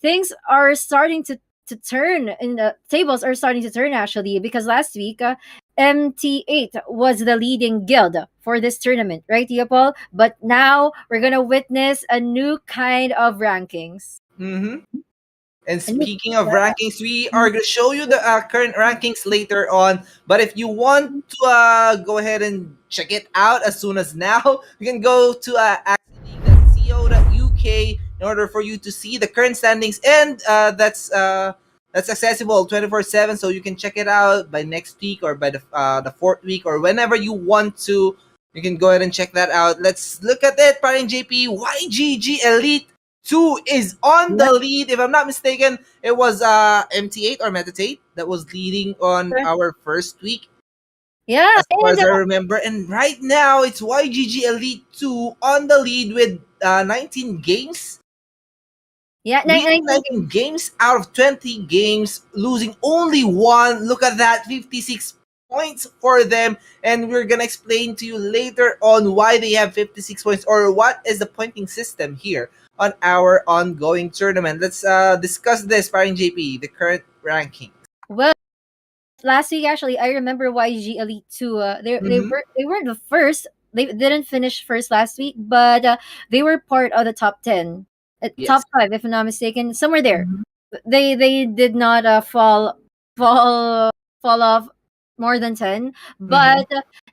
things are starting to turn, and the tables are starting to turn actually, because last week MT8 was the leading guild for this tournament, right, Paul? But now we're gonna witness a new kind of rankings. Mm-hmm. And A new- speaking of rankings, we are going to show you the current rankings later on. But if you want to go ahead and check it out as soon as now, you can go to axie.co.uk in order for you to see the current standings. And that's accessible 24/7, so you can check it out by next week or by the fourth week or whenever you want to. You can go ahead and check that out. Let's look at it. Paring JP, YGG Elite 2 is on the lead. If I'm not mistaken, it was MT8 or Meditate that was leading on our first week, Yeah, as far and as I remember. And right now, it's YGG Elite 2 on the lead with 19 games. yeah, Winning 19 games out of 20 games, losing only one. Look at that, 56 points for them. And we're going to explain to you later on why they have 56 points or what is the pointing system here on our ongoing tournament. Let's discuss this, Paring JP, the current ranking. well, last week actually, I remember YG Elite 2. They weren't the first. They didn't finish first last week, but they were part of the top 10, top 5, if I'm not mistaken, somewhere there. They did not fall fall off more than 10, but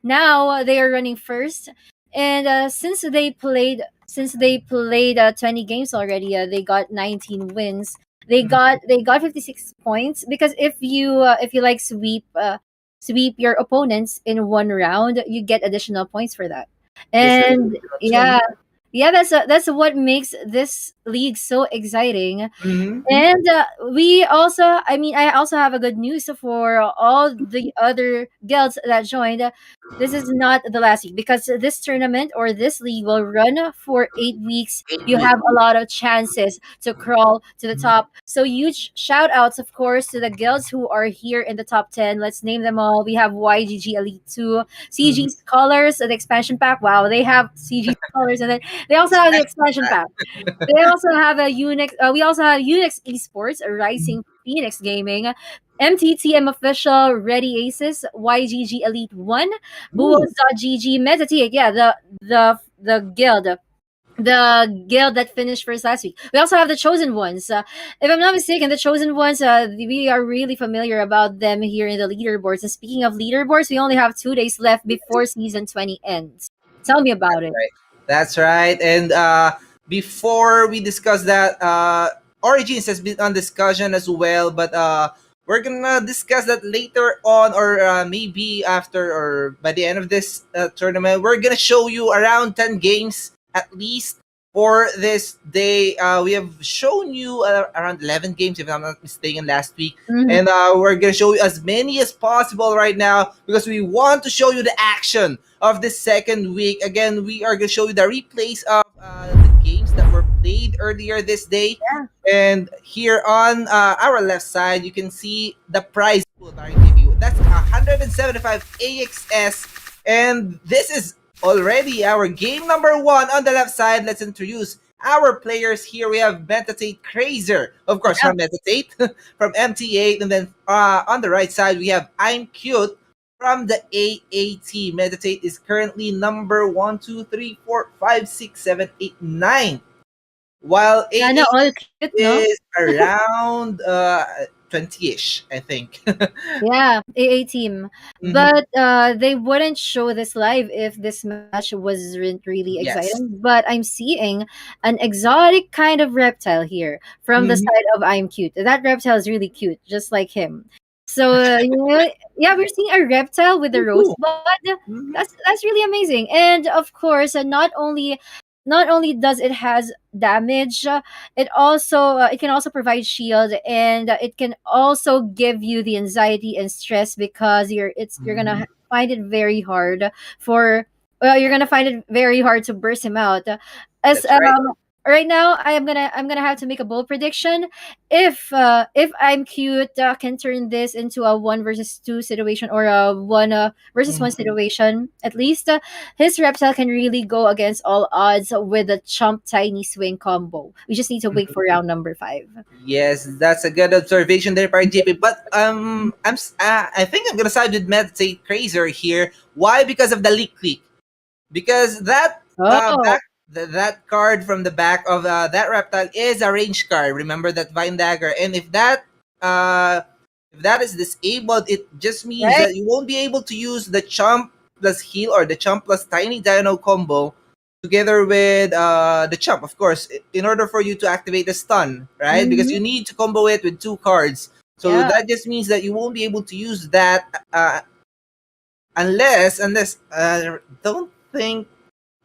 now they are running first. And since they played 20 games already, they got 19 wins. They got 56 points, because if you like sweep your opponents in one round, you get additional points for that. And yeah, that's what makes this league so exciting. And I also have a good news for all the other guilds that joined. This is not the last week, because this tournament or this league will run for 8 weeks. You have a lot of chances to crawl to the top. So huge shout outs, of course, to the guilds who are here in the top 10. Let's name them all. We have YGG Elite 2, CG Scholars, the expansion pack. Wow, they have CG Scholars, and then they also have the expansion pack. They also have a Unix. We also have Unix Esports, a Rising Phoenix Gaming, MTTM Official, Ready Aces, YGG Elite 1, Buos.gg, Meditate. Yeah, the guild. The guild that finished first last week. We also have the Chosen Ones. If I'm not mistaken, the Chosen Ones, we are really familiar about them here in the leaderboards. And speaking of leaderboards, we only have 2 days left before season 20 ends. Tell me about it. That's right. And before we discuss that, Origins has been on discussion as well, but we're gonna discuss that later on, or maybe after or by the end of this tournament. We're gonna show you around 10 games at least for this day. We have shown you around 11 games, if I'm not mistaken, last week. And we're going to show you as many as possible right now, because we want to show you the action of the second week. Again, we are going to show you the replays of the games that were played earlier this day. And here on our left side, you can see the prize pool. That's 175 AXS. And this is already our game number 1 on the left side. Let's introduce our players here. We have Meditate Crazer, of course, from Meditate, from MT8. And then on the right side, we have I'm Cute from the AAT. Meditate is currently number 1, 2, 3, 4, 5, 6, 7, 8, 9. While AAT is around 20-ish, I think. Yeah, AA team. But they wouldn't show this live if this match wasn't really exciting. But I'm seeing an exotic kind of reptile here from the side of I'm Cute. That reptile is really cute, just like him. So yeah, we're seeing a reptile with a rosebud. That's really amazing. And of course, not only does it has damage, it can also provide shield, and it can also give you the anxiety and stress, because you're gonna find it very hard to burst him out. As right now I'm gonna have to make a bold prediction. If I'm cute can turn this into a one versus two situation, or a one versus one Mhm. situation at least, his reptile can really go against all odds with the chump tiny swing combo. We just need to wait for round number 5. Yes, that's a good observation there, by JP. But I think I'm gonna side with Meditate Crazer here. Why? Because of the leak click. Because that Oh, that card from the back of that reptile is a range card. Remember that Vine Dagger, and uh, if that is disabled, it just means right. that you won't be able to use the Chump plus Heal or the Chump plus Tiny Dino combo together with the Chump, of course, in order for you to activate the stun, right? Because Mm-hmm. you need to combo it with two cards. So Yeah. that just means that you won't be able to use that unless don't think,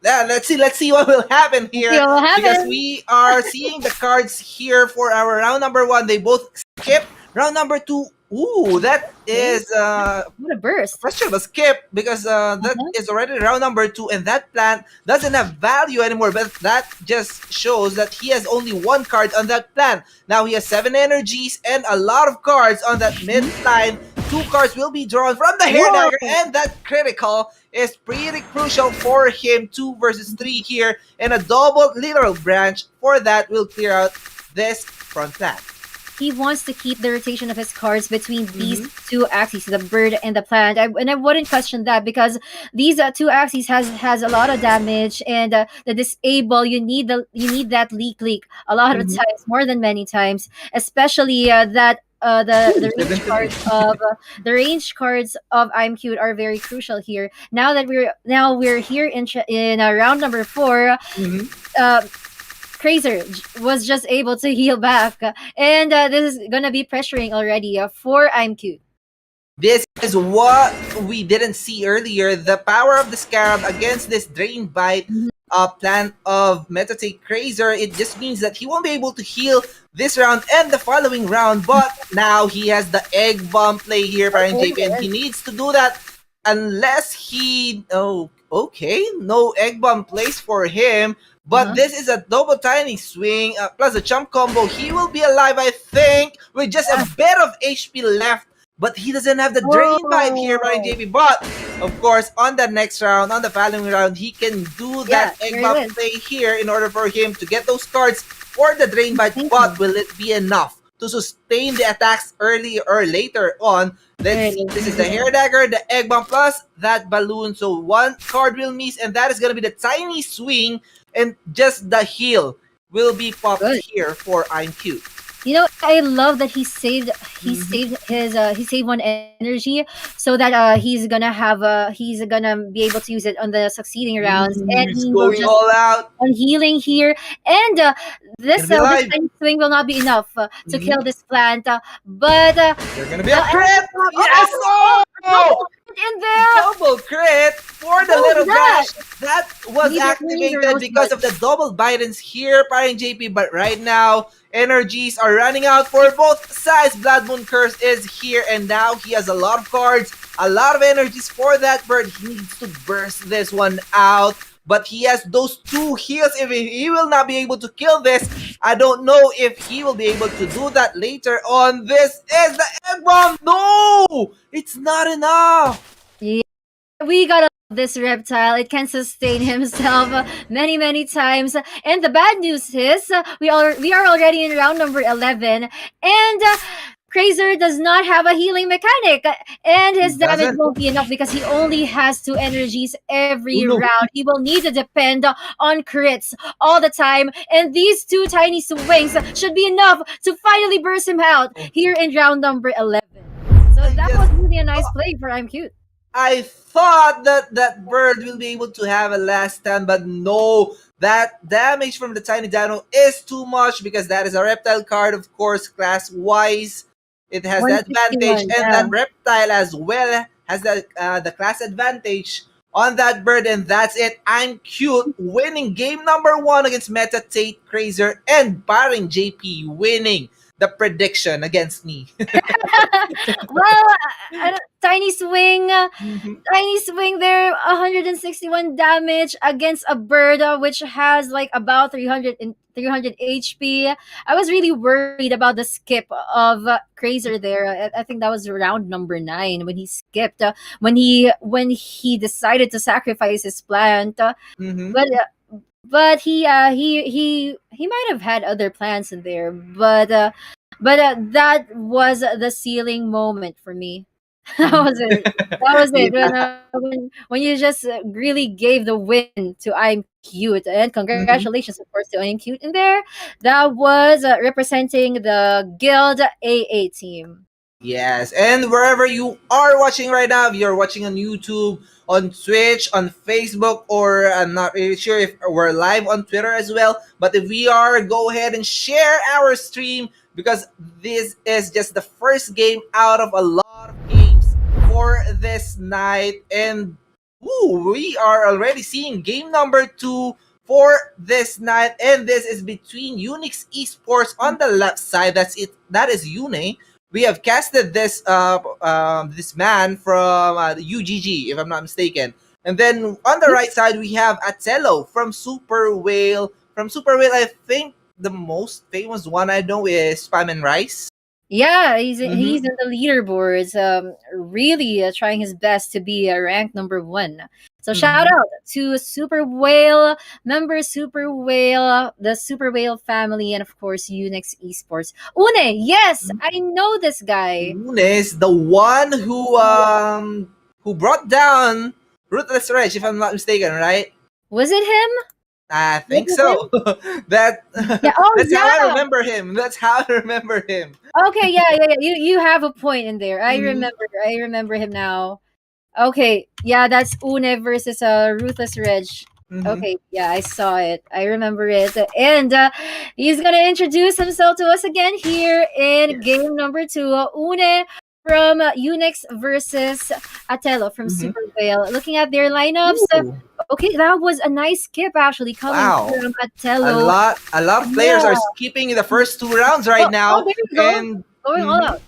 yeah, let's see what will happen Let's see here, what will because happen. we are seeing the cards here for our round number 1. They both skip round number 2. Ooh, that Okay. is What a burst. questionable skip, because that Uh-huh. is already round number 2, and that plant doesn't have value anymore, but that just shows that he has only one card on that plant. Now he has 7 energies and a lot of cards on that mid Mhm. line. 2 cards will be drawn from the hair Whoa. dagger, and that critical is pretty crucial for him. 2 versus 3 here, and a double literal branch for that will clear out this front plant. He wants to keep the rotation of his cards between these Mm-hmm. two axes, the bird and the plant. And I wouldn't question that, because these two axes has a lot of damage, and the disable, you need that leak a lot of Mm-hmm. times, more than many times, especially that Ooh, the 7 range to 3. cards of the range cards of I'm Cute are very crucial here. Now we're here in round number 4. Mm-hmm. uh, Crazer was just able to heal back, and this is gonna be pressuring already for I'm Cute. This is what we didn't see earlier. The power of the Scarab against this Drain Bite Mhm. plant of Metatake Crazer. It just means that he won't be able to heal this round and the following round. But now he has the Egg Bomb play here, Parang Oh, JP, and he needs to do that unless he... Oh, okay. No Egg Bomb plays for him. But uh-huh. this is a double tiny swing plus a jump combo. He will be alive, I think, with just a Yeah. bit of HP left, but he doesn't have the drain bite here, Brian Oh, JP. But of course, on the next round, on the following round, he can do yeah, that egg there buff it is. play here in order for him to get those cards for the drain bite. Thank But you. will it be enough to sustain the attacks early or later on? There Let's it see. is. This is the hair dagger, the egg bomb plus that balloon. So one card will miss, and that is gonna be the tiny swing, and just the heal will be popped Good. here for I'm Cute. You know, I love that Mm-hmm. he saved one energy, so that he's gonna be able to use it on the succeeding rounds, and He's he will going just all out. on healing here. And Gonna be this alive. tiny swing will not be enough to Mm-hmm. kill this plant, but They're gonna be a the crit! Yes! double Oh! in there. Double crit for the What was little that? branch that was We need the activated because rosebud. of the double Bidens here, parang JP. But right now, energies are running out for both sides. Blood Moon Curse is here, and now he has a lot of cards, a lot of energies for that bird. He needs to burst this one out. But he has those 2 heals. If he will not be able to kill this, I don't know if he will be able to do that later on. This is the egg bomb. No, it's not enough. Yeah, we gotta love this reptile. It can sustain himself many times. And the bad news is we are already in round number 11, and Crazer does not have a healing mechanic, and He his damage doesn't. won't be enough because he only has 2 energies Oh every no. round. He will need to depend on crits all the time, and these 2 tiny swings should be enough to finally burst him out Oh, here in round number 11. So I that just was really a nice play for I'm Cute. I thought that that bird will be able to have a last stand, but no. That damage from the tiny dino is too much, because that is a reptile card, of course, class wise. It has the advantage, 161, and yeah. that reptile as well has the class advantage on that bird, and that's it. I'm Cute winning game number 1 against Meta Tate Crazer, and Baron JP winning the prediction against me. Well, tiny swing. Mhm. Tiny swing there, 161 damage against a bird which has like about 300 HP. I was really worried about the skip of Crazer there. I think that was round number 9 when he skipped, when he decided to sacrifice his plant. Mhm. But he might have had other plans in there. But that was the ceiling moment for me. That Mhm. was it. That was it. Yeah. When you just really gave the win to I'm Cute, and Mhm. congratulations, of course, to I'm Cute in there. That was representing the Guild AA team. Yes, and wherever you are watching right now, if you're watching on YouTube, on Twitch, on Facebook, or I'm not really sure if we're live on Twitter as well, but if we are, go ahead and share our stream because this is just the first game out of a lot of games for this night. And we are already seeing game number 2 for this night, and this is between Unix Esports on the left side. That's it. That is Une. We have casted this man from UGG, if I'm not mistaken. And then on the right side we have Atello from Super Whale. From Super Whale, I think the most famous one I know is Spam and Rice. Yeah, he's Mm-hmm. in the leaderboards, really trying his best to be ranked number 1. So shout Mm-hmm. out to Super Whale, member Super Whale, the Super Whale family, and of course Unix Esports. Une, yes, I know this guy. Nunes, the one who brought down Ruthless Reg, if I'm not mistaken, right? Was it him? I Was think it him? so. that Yeah. Oh, that's how I yeah. remember him. That's how I remember him. Okay. Yeah. Yeah. Yeah. You have a point in there. I Mm-hmm. remember. I remember him now. Okay, yeah, that's Une versus Ruthless Reg. Mm-hmm. Okay, yeah, I saw it. I remember it. And he's gonna introduce himself to us again here in game number 2. Une from Unix versus Atello from Mm-hmm. Super Whale. Looking at their lineups, Ooh. okay, that was a nice skip actually coming Wow. from Atello. A lot of players are Yeah. skipping the first 2 rounds right Oh, now. there you go. And Going all mhm, out.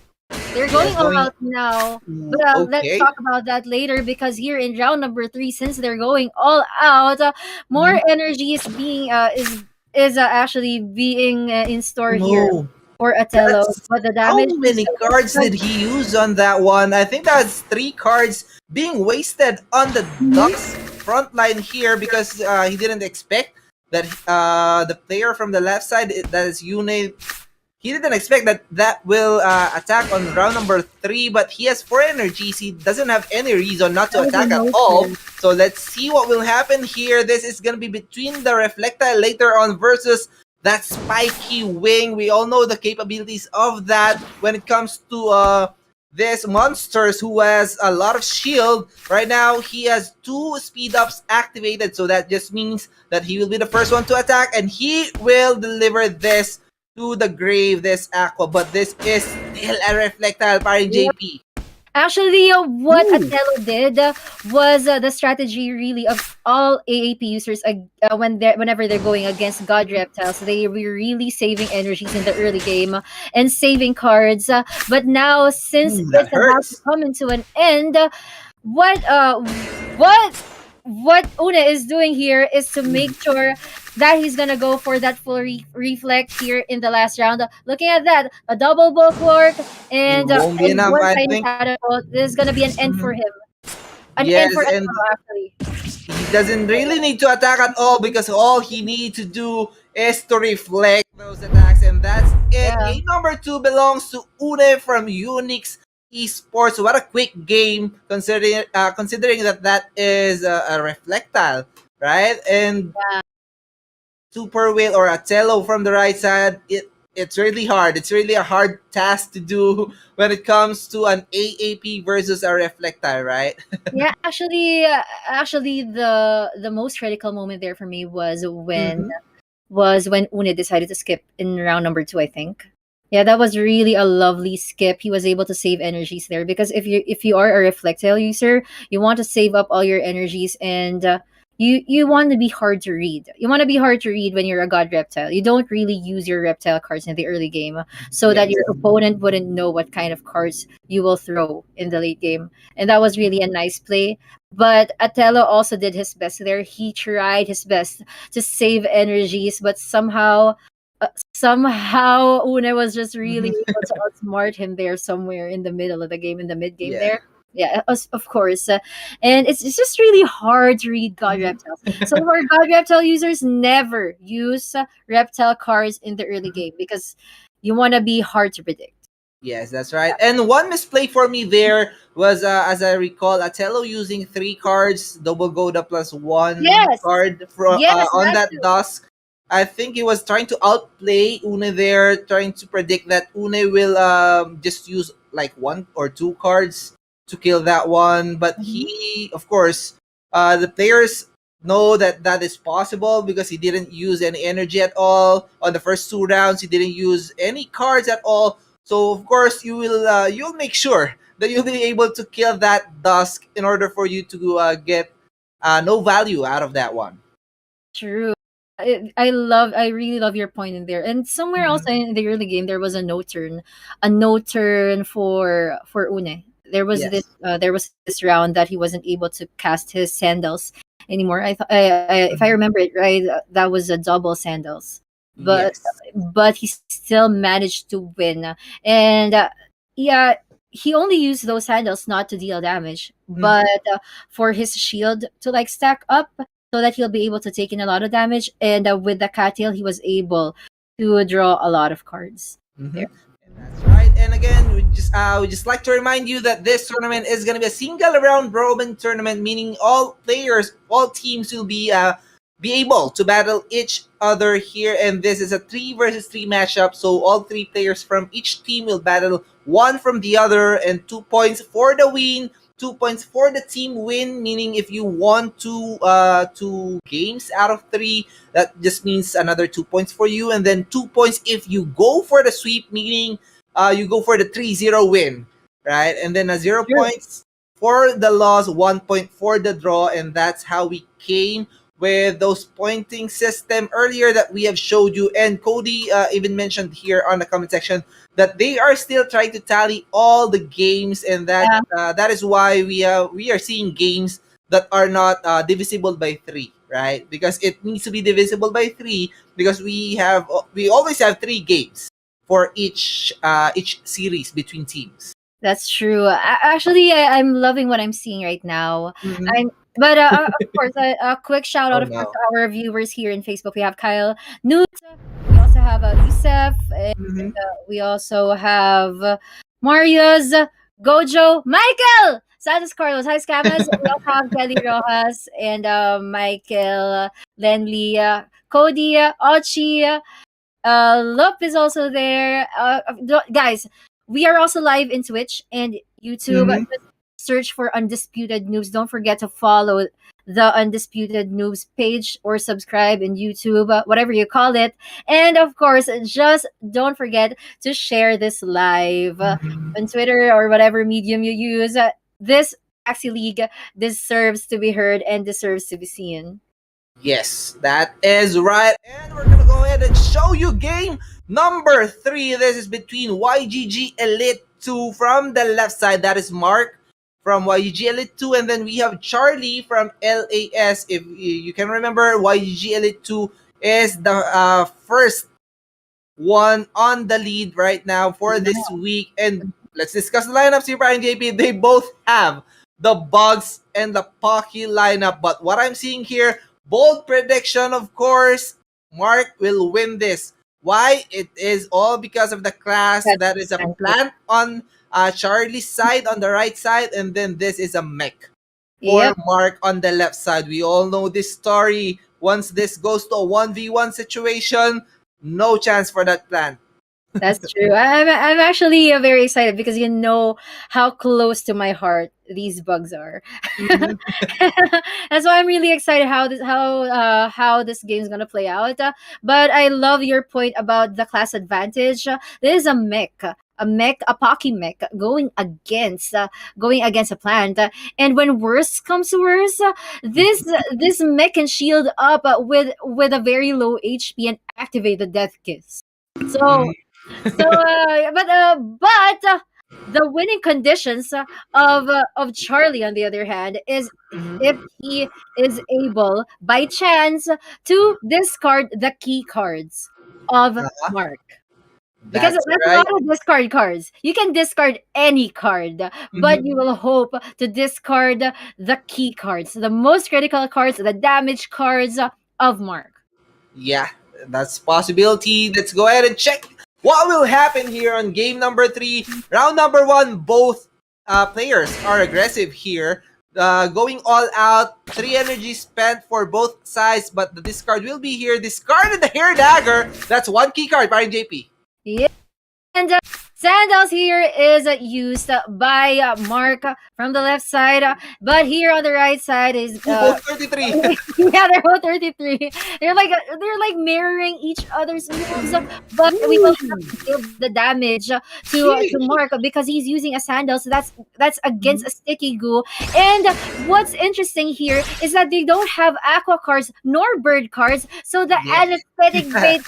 They're going yes, all going out now. But let's okay. talk about that later because here in round number 3, since they're going all out, more Mhm. energy is being is actually being in store Oh here no. for Atello. That's But the how damage is many cards did he use on that one? I think that's 3 cards being wasted on the Mhm. Ducks front line here because he didn't expect that the player from the left side, that is Yune, he didn't expect that that will attack on round number 3, but he has 4 energies. He doesn't have any reason not That to was a attack at all. no-show. So let's see what will happen here. This is going to be between the Reflectile later on versus that spiky wing. We all know the capabilities of that when it comes to this monsters who has a lot of shield. Right now, he has 2 speed ups activated, so that just means that he will be the first one to attack, and he will deliver this to the grave, this aqua, but this is still a reflectile paring JP. Actually, what Ooh. Atello did was the strategy really of all AAP users whenever they're going against God Reptiles. They were really saving energies in the early game and saving cards. But now, since Ooh, that it's about to hurts. come into an end, what uh what what Una is doing here is to make sure that he's gonna go for that full reflect here in the last round. Looking at that, a double bulwark It won't be and enough, one I tiny think. catapult. This is gonna be an end for Mhm. him. An end Yes, for and Atello, actually. he doesn't really need to attack at all because all he needs to do is to reflect those attacks, and that's it. Yeah. Game number 2 belongs to Une from Unix Esports. What a quick game, considering that that is a reflectile, right? And Super Whale or Atello from the right side, it's really hard. It's really a hard task to do when it comes to an AAP versus a reflectile, right? Yeah, actually, the most critical moment there for me Mm-hmm. was when Une decided to skip in round number 2, I think. Yeah, that was really a lovely skip. He was able to save energies there because if you are a reflectile user, you want to save up all your energies and you want to be hard to read. You want to be hard to read when you're a god reptile. You don't really use your reptile cards in the early game so that Yes. your opponent wouldn't know what kind of cards you will throw in the late game. And that was really a nice play. But Atelo also did his best there. He tried his best to save energies, but somehow Une was just really able to outsmart him there somewhere in the middle of the game, in the mid game Yeah. there. Yeah, of course. And it's just really hard to read God Mhm. Reptiles. So for God Reptile users, never use reptile cards in the early game because you want to be hard to predict. Yes, that's right. And one misplay for me there was, as I recall, Atello using three cards, double Goda plus one Yes, card yes, on that that too. dusk. I think he was trying to outplay Une there, trying to predict that Une will just use like one or two cards to kill that one. But Mhm. he, of course, the players know that that is possible because he didn't use any energy at all on the first two rounds. He didn't use any cards at all, so of course you'll make sure that you'll be able to kill that dusk in order for you to get no value out of that one. True. I really love your point in there. And somewhere Hmm. also in the early game, there was a no turn for Une. Yes. There was this round that he wasn't able to cast his sandals anymore. If I Mhm. remember it right, that was a double sandals, but Yes. he still managed to win. And yeah, he only used those sandals not to deal damage, Hmm. but for his shield to like stack up so that he'll be able to take in a lot of damage. And with the cattail, he was able to draw a lot of cards Hmm. there. That's right. And again, we just like to remind you that this tournament is going to be a single round robin tournament, meaning all players, all teams will be able to battle each other here. And this is a three versus three matchup, so all three players from each team will battle one from the other, and 2 points for the win. 2 points for the team win, meaning if you won two games out of three, that just means another 2 points for you, and then 2 points if you go for the sweep, meaning you go for the 3-0 win, right? And then a zero True. points for the loss, 1 point for the draw, and that's how we came with those pointing system earlier that we have showed you. And Cody even mentioned here on the comment section that they are still trying to tally all the games, and Yeah, that is why we are seeing games that are not divisible by three, right? Because it needs to be divisible by three because we always have three games for each series between teams. that's true. Actually, I'm loving what I'm seeing right now. Hmm. I'm, but of course, a quick shout Oh out, of course, no. to our viewers here in Facebook. We have Kyle, Noobs. We also have Yusef, and Hmm. we also have Mario's, Gojo, Michael, Santos Carlos. Hi, scammers. We also have Kelly Rojas and Michael, Lenly, Cody, Ochi. Lup is also there. Guys, we are also live in Twitch and YouTube. Hmm. Just search for Undisputed Noobs. Don't forget to follow the Undisputed Noobs page or subscribe in YouTube, whatever you call it. And of course, just don't forget to share this live on Twitter or whatever medium you use. This Axie League deserves to be heard and deserves to be seen. Yes, that is right. And we're gonna go ahead and show you game number three. This is between YGG Elite 2 from the left side. That is Mark from YGG Elite 2. And then we have Charlie from LAS. If you can remember, YGG Elite 2 is the first one on the lead right now for this week. And let's discuss the lineups here, Brian JP. They both have the Bugs and the Pocky lineup. But what I'm seeing here, bold prediction, of course, Mark will win this. Why? It is all because of the class. That's That is a expensive. plant on Charlie's side on the right side, and then this is a mech for Yep. Mark on the left side. We all know this story. Once this goes to a 1v1 situation, no chance for that plan. That's true. I'm actually very excited because you know how close to my heart these bugs are. Mhm. That's why I'm really excited how this game's gonna play out. But I love your point about the class advantage. This is a mech. a Pocky mech going against a plant. And when worse comes to worse, this mech can shield up with a very low HP and activate the Death Kiss. So but the winning conditions of Charlie, on the other hand, is if Mhm. he is able by chance to discard the key cards of Uh-huh. Mark. Because That's that's a right. lot of discard cards. You can discard any card, but you Mhm. will hope to discard the key cards, the most critical cards, the damage cards of Mark. Yeah, that's possibility. Let's go ahead and check what will happen here on game number 3. Round number 1, both players are aggressive here. Going all out, 3 energy spent for both sides, but the discard will be here. Discarded the hair dagger. That's 1 key card, Parang JP. Yeah. And Sandals here is used by Mark from the left side, but here on the right side is Ooh, both 33. yeah, they're all 33. They're like mirroring each other's moves, but we will have Ooh, to give the damage to sheesh. Mark because he's using a sandal, so that's against a sticky goo. And what's interesting here is that they don't have aqua cards nor bird cards, so the Yeah. anesthetic bait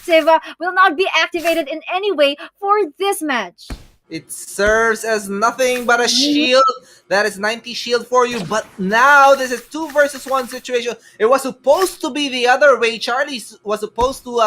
Siva will not be activated in any way for this match. It serves as nothing but a Mhm. shield. That is 90 shield for you. But now this is 2 versus 1 situation. It was supposed to be the other way. Charlie was supposed to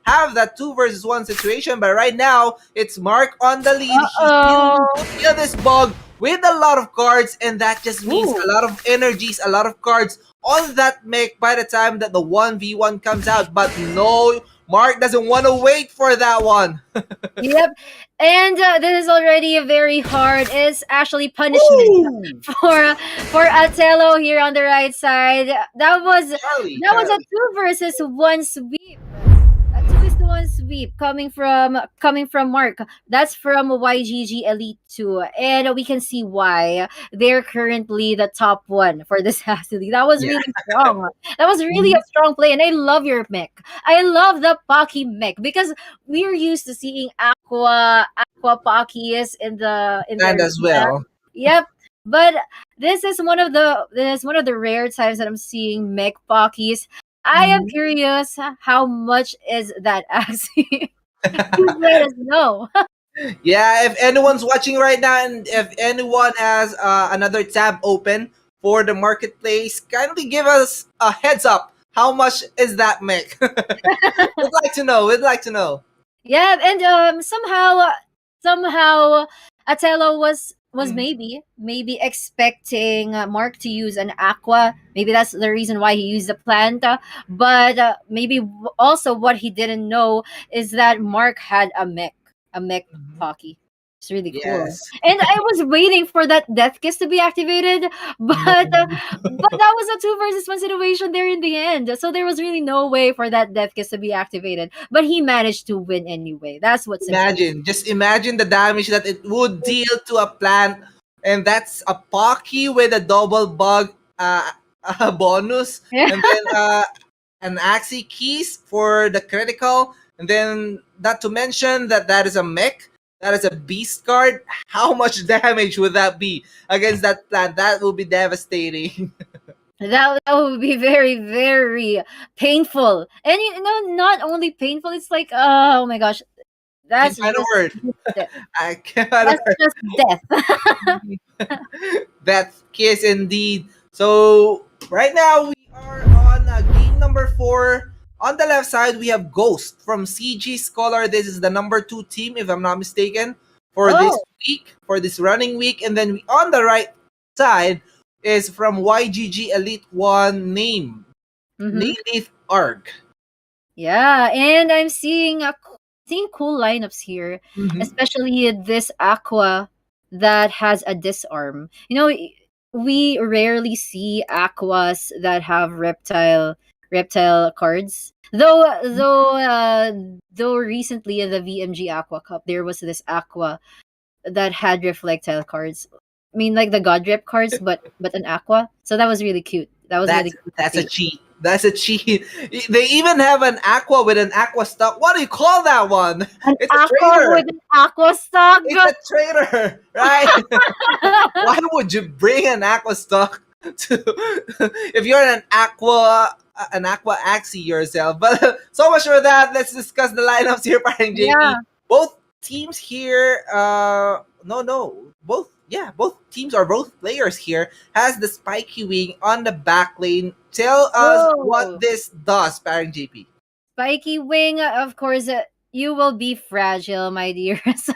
have that 2 versus 1 situation. But right now, it's Mark on the lead. He's dealing Uh-oh. to kill this bug with a lot of cards. And that just means Ooh. a lot of energies, a lot of cards on that mech by the time that the 1v1 comes out. But no, Mark doesn't want to wait for that one. Yep. And this is already very hard. It's actually punishment Woo! for Atello here on the right side. Charlie, That was a Charlie. 2 versus 1 sweep. A 2 is to 1 sweep coming from Mark. That's from YGG Elite 2. And we can see why they're currently the top one for this League. That was Yeah. really strong. That was really Mhm. a strong play. And I love your mech. I love the Pocky mech because we're used to seeing Aqua Pockies in the And as arena. well. Yep. But this is one of the rare times that I'm seeing mech Pockies. I am Mhm. curious how much is that Axie? Please let us know. Yeah, if anyone's watching right now and if anyone has another tab open for the marketplace, kindly give us a heads up. How much is that mech? We'd like to know. We'd like to know. Yeah, and somehow Atello was Mhm. maybe expecting Mark to use an aqua. Maybe that's the reason why he used the plant. But maybe also what he didn't know is that Mark had a mech Mhm. Pocky. It's really cool. Yes. And I was waiting for that death kiss to be activated, but that was a 2 versus 1 situation there in the end. So there was really no way for that death kiss to be activated. But he managed to win anyway. That's what's important. Just imagine the damage that it would deal to a plant, and that's a Pocky with a double bug bonus, Yeah. and then an Axie keys for the critical, and then not to mention that that is a mech, that is a beast card. How much damage would that be against that plant? That will be devastating. That would be very, very painful. And not only painful, it's like, oh my gosh, Can't that's find a just word. de- I cannot. that's just death. That kiss indeed. So right now we are on game number 4. On the left side we have Ghost from CG Scholar. This is the number 2 team, if I'm not mistaken, for this Oh. week, for this running week. And then on the right side is from YGG Elite 1 name, Mm-hmm. Native Arg. Yeah, and I'm seeing cool lineups here, Mhm. especially this Aqua that has a disarm. We rarely see Aquas that have reptile cards. Though recently in the VMG Aqua Cup there was this Aqua that had reflectile cards. I mean, like the God Rep cards, but an Aqua. So that was really cute. That was really That's cute to that's a see. cheat. That's a cheat. They even have an aqua with an aqua stock. What do you call that one? An It's a aqua traitor. with an aqua stock. It's a traitor, right? Why would you bring an aqua stock to if you're an aqua axie yourself? But so much for that. Let's discuss the lineups here, Parang Yeah. JP. Both teams here, both teams or both players here has the spiky wing on the back lane. Tell us what Whoa. this does, Parang JP. Spiky wing, of course, you will be fragile, my dears.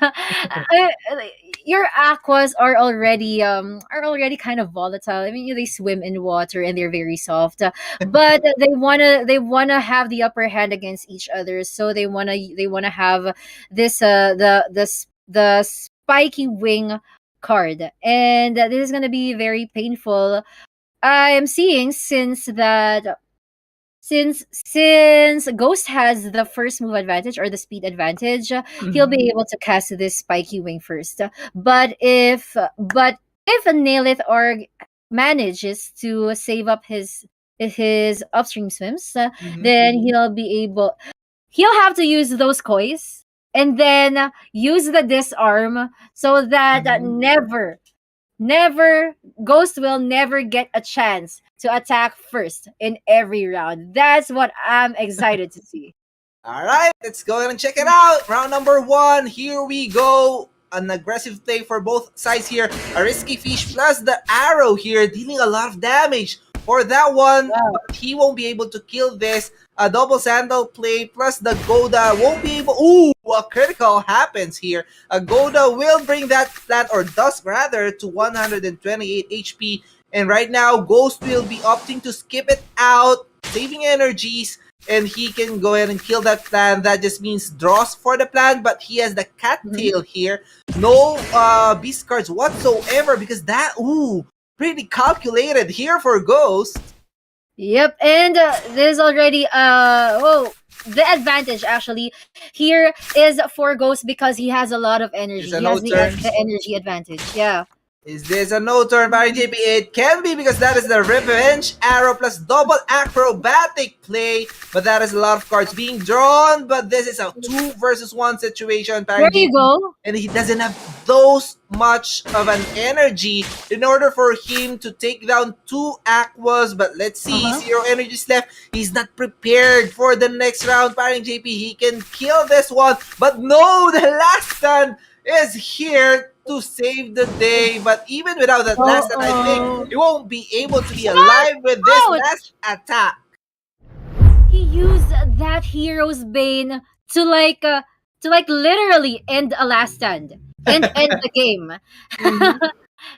Your aquas are already kind of volatile. I mean, they swim in water and they're very soft, but they wanna have the upper hand against each other. So they wanna have this the spiky wing card, and this is gonna be very painful. I am seeing since Ghost has the first move advantage or the speed advantage, he'll Mhm. be able to cast this spiky wing first. But if a Nailith org manages to save up his upstream swims, Mhm. then he'll have to use those coins and then use the disarm so that Mhm. never Ghost will never get a chance to attack first in every round. That's what I'm excited to see. All right, let's go ahead and check it out. Round number one. Here we go. An aggressive play for both sides here. A risky fish plus the arrow here, dealing a lot of damage for that one. Wow. But he won't be able to kill this. A double sandal play plus the Goda won't be able. Ooh, a critical happens here. A Goda will bring that plant or dust rather to 128 HP. And right now, Ghost will be opting to skip it out, saving energies, and he can go ahead and kill that plant. That just means draws for the plant, but he has the Mhm. cattail here. No beast cards whatsoever because that, pretty calculated here for Ghost. Yep, and there's already the advantage actually here is for Ghost because he has a lot of Is energy. a He no has turn. the energy advantage. Yeah. Is this a no turn by JP? It can be because that is the revenge arrow plus double acrobatic play. But that is a lot of cards being drawn. But this is a 2 versus 1 situation, There Parang you JP. go. And he doesn't have those much of an energy in order for him to take down 2 aquas. But let's see, Uh-huh. 0 energies left. He's not prepared for the next round, Parang JP. He can kill this one. But no, the last stand is here to save the day. But even without that last stand, I think Oh. he won't be able to be Shut alive with this out! last attack. He used that hero's bane to like literally end a last stand and end the game. Mhm.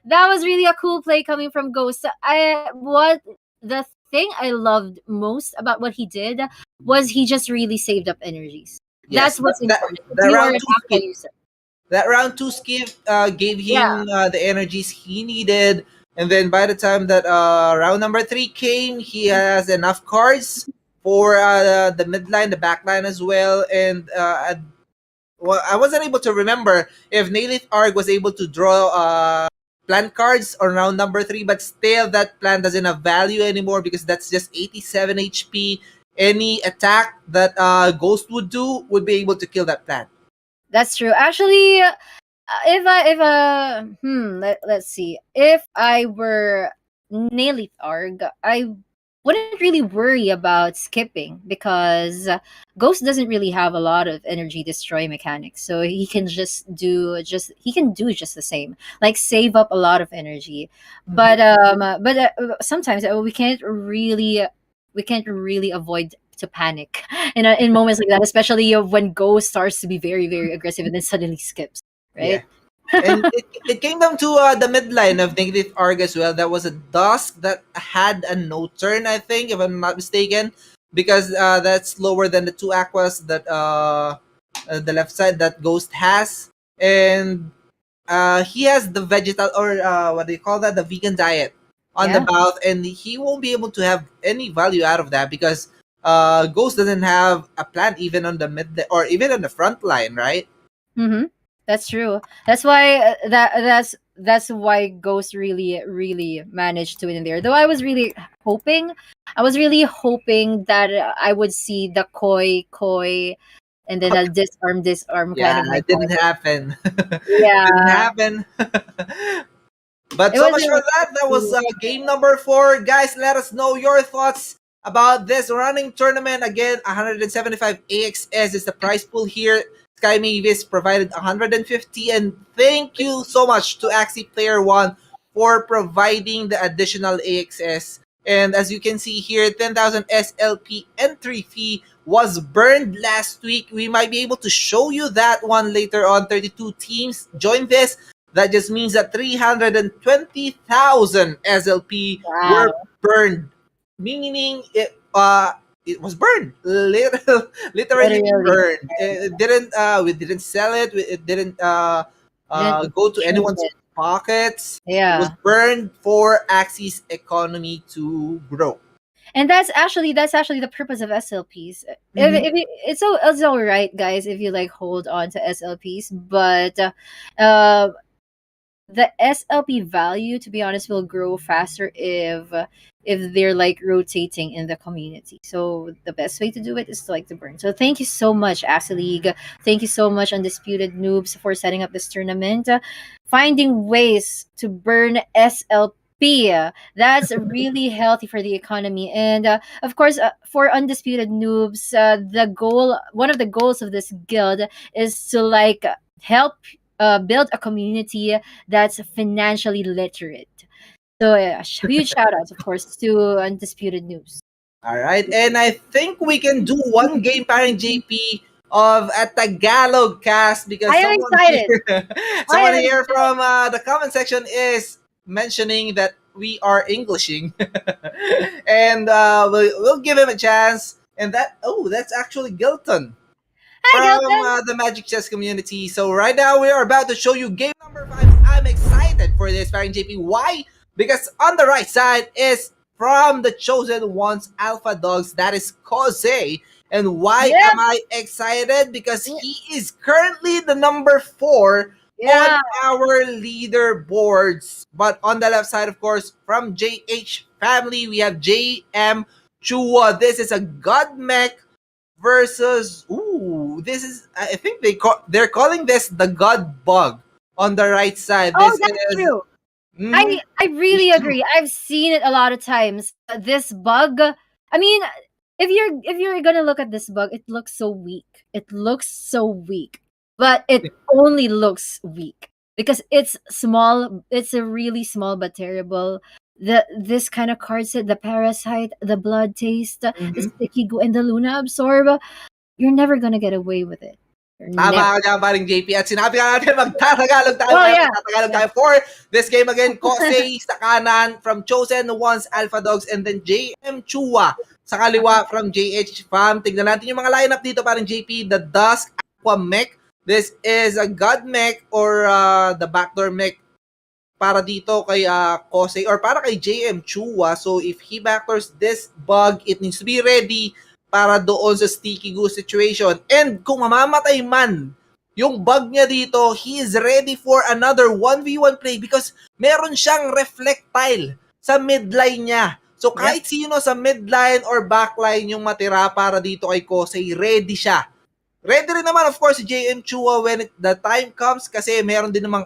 That was really a cool play coming from Ghost. The thing I loved most about what he did was he just really saved up energies. Yes, That's what's important. If the you are round an two aqua skip. user. That round two skip gave Yeah. him the energies he needed. And then by the time that round number 3 came, he has enough cards for the midline, the backline as well. And well, I wasn't able to remember if Nailith Arg was able to draw plant cards on round number 3, but still that plant doesn't have value anymore because that's just 87 HP. Any attack that Ghost would do would be able to kill that plant. That's true. Actually, let's see. If I were Nelly Arg, I wouldn't really worry about skipping because Ghost doesn't really have a lot of energy destroy mechanics, so he can do just the same, like save up a lot of energy. But sometimes we can't really avoid to panic in moments like that, especially when Ghost starts to be very very aggressive and then suddenly skips, Yeah. right? And it came down to the midline of Negative Arg as well. That was a Dusk that had a no turn, I think, if I'm not mistaken, because that's lower than the 2 aquas that the left side that Ghost has. And he has the vegetal or what do you call that? The vegan diet on the Yeah. mouth, and he won't be able to have any value out of that because Ghost doesn't have a plant even on the mid or even on the front line, right? Mm-hmm. That's true. That's why that's why Ghost really managed to win in there. Though I was really hoping that I would see the koi, and then a disarm kind Yeah, of it didn't mechanic. happen. It didn't Yeah, happen. But it so was much for that. That was game number 4. Guys, let us know your thoughts about this running tournament. Again, 175 AXS is the prize pool here. Sky Mavis provided 150. And thank you so much to Axie Player 1 for providing the additional AXS. And as you can see here, 10,000 SLP entry fee was burned last week. We might be able to show you that one later on. 32 teams joined this. That just means that 320,000 SLP wow, were burned, meaning it was burned, literally literally. burned. It didn't we didn't sell it. It didn't Didn't go to change anyone's it. pockets. It was Yeah. burned for Axie's economy to grow. And that's actually the purpose of SLPs. Mm-hmm. It's all right, guys, if you like hold on to SLPs, but uh, the SLP value, to be honest, will grow faster if they're like rotating in the community. So the best way to do it is to like to burn. So thank you so much, Axie League. Thank you so much, Undisputed Noobs, for setting up this tournament. Finding ways to burn SLP. That's really healthy for the economy. And of course, for Undisputed Noobs, one of the goals of this guild is to like help build a community that's financially literate. So huge shout outs, of course, to Undisputed News. All right, and I think we can do one game pairing JP of a Tagalog cast because I am someone excited. here, I someone am here excited. from the comment section is mentioning that we are Englishing, and we'll give him a chance. And that's actually Gilton Hi, from Gilton. the Magic Chess community. So right now we are about to show you game number 5. I'm excited for this pairing, JP. Why? Because on the right side is from the Chosen Ones Alpha Dogs. That is Kose. And why Yep. am I excited? Because he is currently the number 4 on Yeah. our leaderboards. But on the left side, of course, from JH family, we have JM Chua. This is a God mech versus this is, I think they're calling this the God bug on the right side. Oh, This that's is true. mhm, I really agree. I've seen it a lot of times. This bug. I mean, if you're gonna look at this bug, it looks so weak. It looks so weak, but it only looks weak because it's small. It's a really small but terrible. This kind of card set, the parasite, the blood taste, the mhm. sticky goo, and the Luna absorb. You're never gonna get away with it. You're never. Tama ka dyan, paring JP. At sinabi ka natin, magtatagalog tayo Oh kaya yeah, magtatagalog yeah, tayo for this game again. Kosei sa kanan from Chosen Ones Alpha Dogs, and then JM Chua sa kaliwa from JH Fam. Tignan natin yung mga lineup dito, paring JP. The Dusk Aqua Mech. This is a God Mech or the Backdoor Mech para dito kay Kosei or para kay JM Chua. So if he backdoors this bug, it needs to be ready para doon sa sticky goo situation. And kung mamamatay man yung bug niya dito, he is ready for another 1v1 play because meron siyang reflectile sa midline niya. So yep. kahit sino sa midline or backline yung matira para dito kay Kosei, ready siya. Ready rin naman, of course, si JM Chua when the time comes kasi meron din namang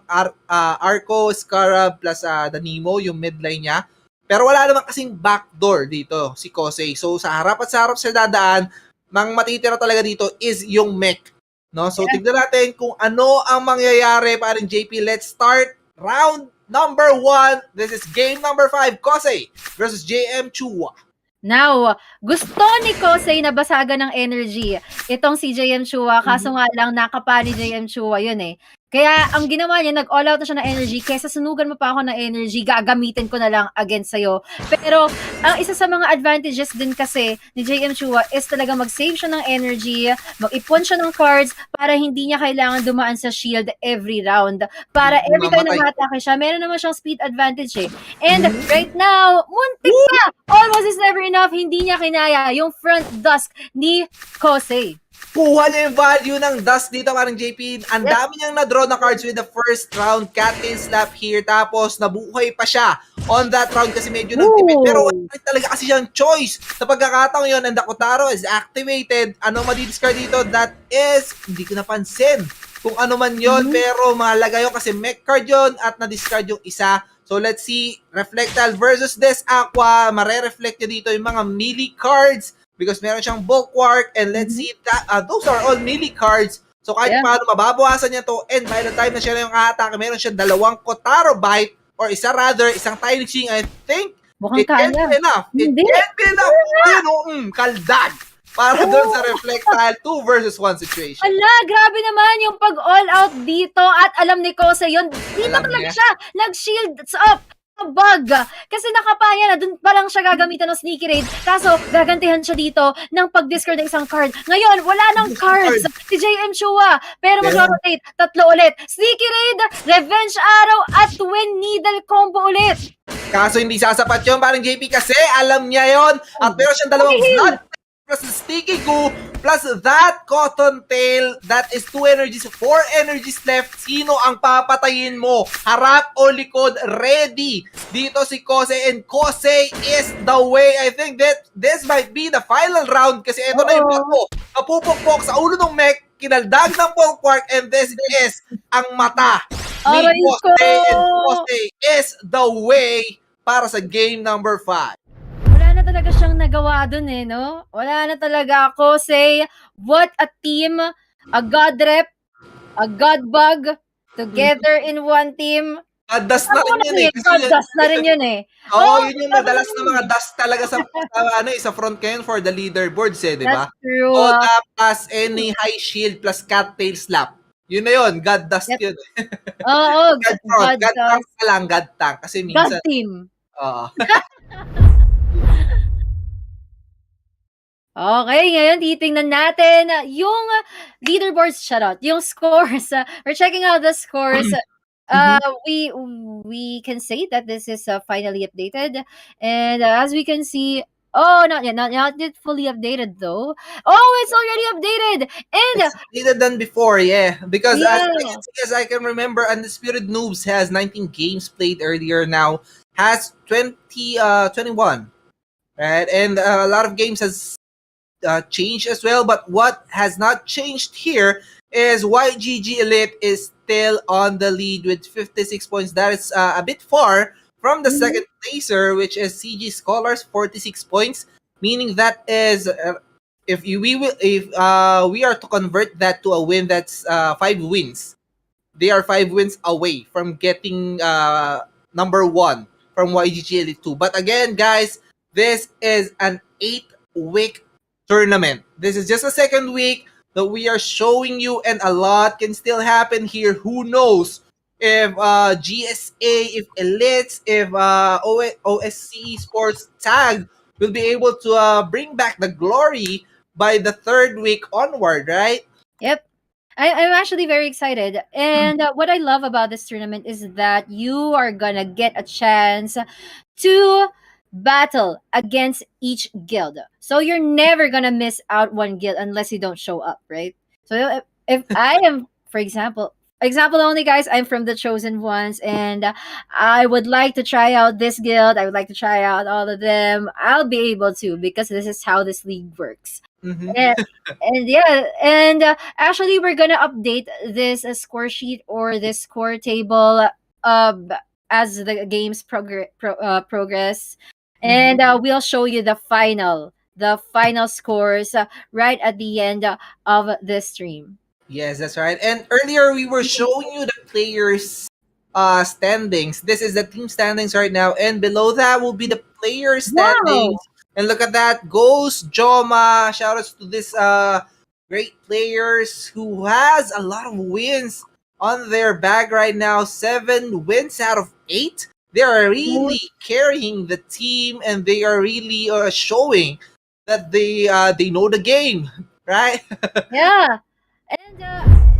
Arco, Scarab plus the Nemo, yung midline niya. Pero wala naman kasing backdoor dito si Kosei. So sa harap at sa harap sila dadaan, mang matitira talaga dito is yung mech. No? So Yeah. tignan natin kung ano ang mangyayari pa rin JP. Let's start round number 1. This is game number 5, Kosei versus JM Chua. Now, gusto ni Kosei na basagan ng energy itong si JM Chua, kaso nga lang nakapa ni JM Chua yun eh. Kaya ang ginawa niya, nag-all out na siya ng energy, kesa sunugan mo pa ako ng energy, gagamitin ko na lang against sa'yo. Pero, ang isa sa mga advantages din kasi ni JM Chua is talaga mag-save siya ng energy, mag-ipon siya ng cards para hindi niya kailangan dumaan sa shield every round. Para every time na Mamatay. ma-atake siya, meron naman siyang speed advantage eh. And right now, muntik pa! Almost is never enough. Hindi niya kinaya yung front dusk ni Kosei. Kuha niya yung value ng dust dito, parang JP. Ang Yep. dami niyang na-draw na cards with the first round. Cattail Slap here. Tapos, nabuhay pa siya on that round kasi medyo nag-depend. Pero wala Ooh. rin talaga kasi siyang choice. Sa pagkakataong yun, and the Kotaro is activated. Anong madidiscard dito? That is, hindi ko napansin kung ano man yon, Mhm. pero mahalaga yun kasi mech card yun at na-discard yung isa. So, let's see. Reflectal versus this Aqua. Mare-reflect niya dito yung mga melee cards because meron siyang bulwark, and let's Mhm. see that those are all melee cards. So kahit Yeah. paano mababawasan niya to, and by the time na siya na yung atake, meron siya dalawang Kotaro Bite or isa rather, isang Tiny Ching. I think Mukhang it can kaya. be enough. It Hindi. can be enough. Ayun o, kaldag. Para doon sa Oh. Reflectile 2 versus 1 situation. Ala, grabe naman yung pag-all out dito at alam ni Kose yun. Dito Alam talaga niya. siya nag-shield up bug. Kasi nakapaya na, dun pa lang siya gagamitan ng sneaky raid. Kaso, gagantihan siya dito ng pag-discard ng isang card. Ngayon, wala nang cards si JM Chua. Pero mag-rotate, tatlo ulit. Sneaky raid, revenge arrow, at twin needle combo ulit. Kaso hindi sasapat yun, parang JP, kasi alam niya yon. At meron siyang dalawang blood plus sticky goo plus that cotton tail. That is 2 energies, 4 energies left. Sino ang papatayin mo? Harap o likod? Ready. Dito si Kose, and Kose is the way. I think that this might be the final round kasi ito na yung bato. Napupukpok sa ulo ng mech, kinaldag ng bulwark, and this is ang mata ni Aray ko! Kose, and Kose is the way para sa game number 5. Wala na talaga siyang nagawa dun eh, no? Wala na talaga ako. Say, what a team, a god rep, a god bug, together in one team. Dust na rin yun eh. Kasi God dust na rin yun eh. Oo, yun yung madalas na mga dust talaga sa sa front ngayon for the leaderboards eh, di ba? That's true. Gold up plus any high shield plus cattail slap. Yun na yun, God dust Yep. yun. Oo, God front, God God tank dust. ka lang, God tank. Kasi God minsan, team. oo. Okay, ngayon titingnan natin yung leaderboards, shoutout, yung scores. We're checking out the scores. We can say that this is finally updated, and as we can see, not yet fully updated though. Oh, it's already updated, and It's needed than before, yeah. Because yeah, as I can remember, Undisputed Noobs has 19 games played earlier, now has 21. Right? And a lot of games has changed as well. But what has not changed here is YGG Elite is still on the lead with 56 points. That is a bit far from the second placer, which is CG Scholars, 46 points. Meaning that is, if we are to convert that to a win, that's 5 wins. They are 5 wins away from getting number 1 from YGG Elite 2. But again, guys, this is an 8-week tournament. This is just a second week that we are showing you, and a lot can still happen here. Who knows if GSA, if Elites, if OSC Sports Tag will be able to bring back the glory by the third week onward, right? yep. I'm actually very excited. And what I love about this tournament is that you are gonna get a chance to battle against each guild. So you're never gonna miss out one guild unless you don't show up, right? So if I am, for example only, guys, I'm from the Chosen Ones, and I would like to try out this guild. I would like to try out all of them. I'll be able to, because this is how this league works. Mm-hmm. And yeah, and actually we're gonna update this score sheet or this score table as the games progress, and we'll show you the final scores right at the end of the stream. Yes, that's right. And earlier we were showing you the players' standings. This is the team standings right now, and below that will be the player standings. And look at that, Ghost Joma. Shoutouts to this great players who has a lot of wins on their bag right now. 7 wins out of 8. They are really carrying the team, and they are really showing that they know the game, right? Yeah.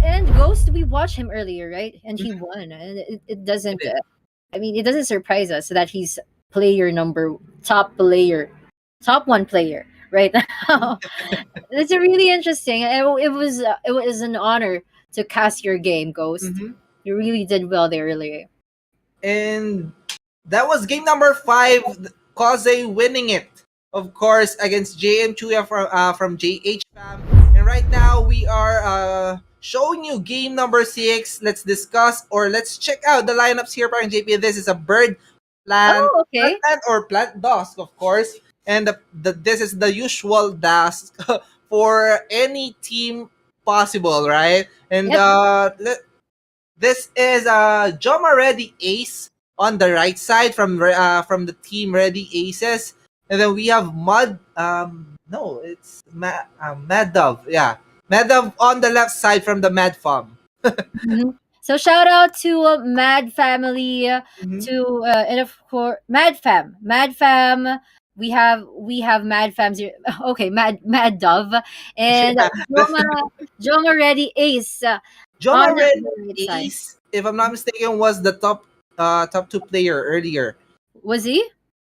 And Ghost, we watched him earlier, right? And he won. And it doesn't. It doesn't surprise us that he's top 1 player right now. It's a really interesting. It was an honor to cast your game, Ghost. Mhm. You really did well there earlier. And that was game number 5, Kaze winning it, of course, against JM Chuya from JH Fam. And right now we are showing you game number 6. Let's discuss or let's check out the lineups here, parang JP. This is a bird, Oh, okay. plant or plant dusk, of course. And this is the usual dusk for any team possible, right? And Yep. this is Joma Ready Ace on the right side from the team Ready Aces, and then we have Mud. No, it's Mad Dove. Yeah, Mad Dove on the left side from the Mad Farm. Mhm. So shout out to Mad Family, Mhm. to and of course Mad Fam, Mad Fam. We have Mad Fams here. Okay, Mad Dove and Yeah, Joma Ready Ace on Joma Ready the right side. Ace, if I'm not mistaken, was the top 2 player earlier. Was he?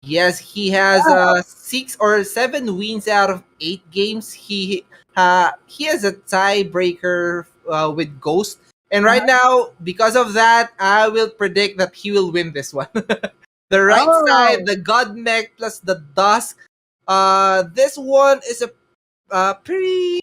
Yes, he has Oh, 6 or 7 wins out of 8 games. He has a tiebreaker with Ghost, and right now, because of that, I will predict that he will win this one. The right side, oh, the God Mech plus the Dusk. This one is a pretty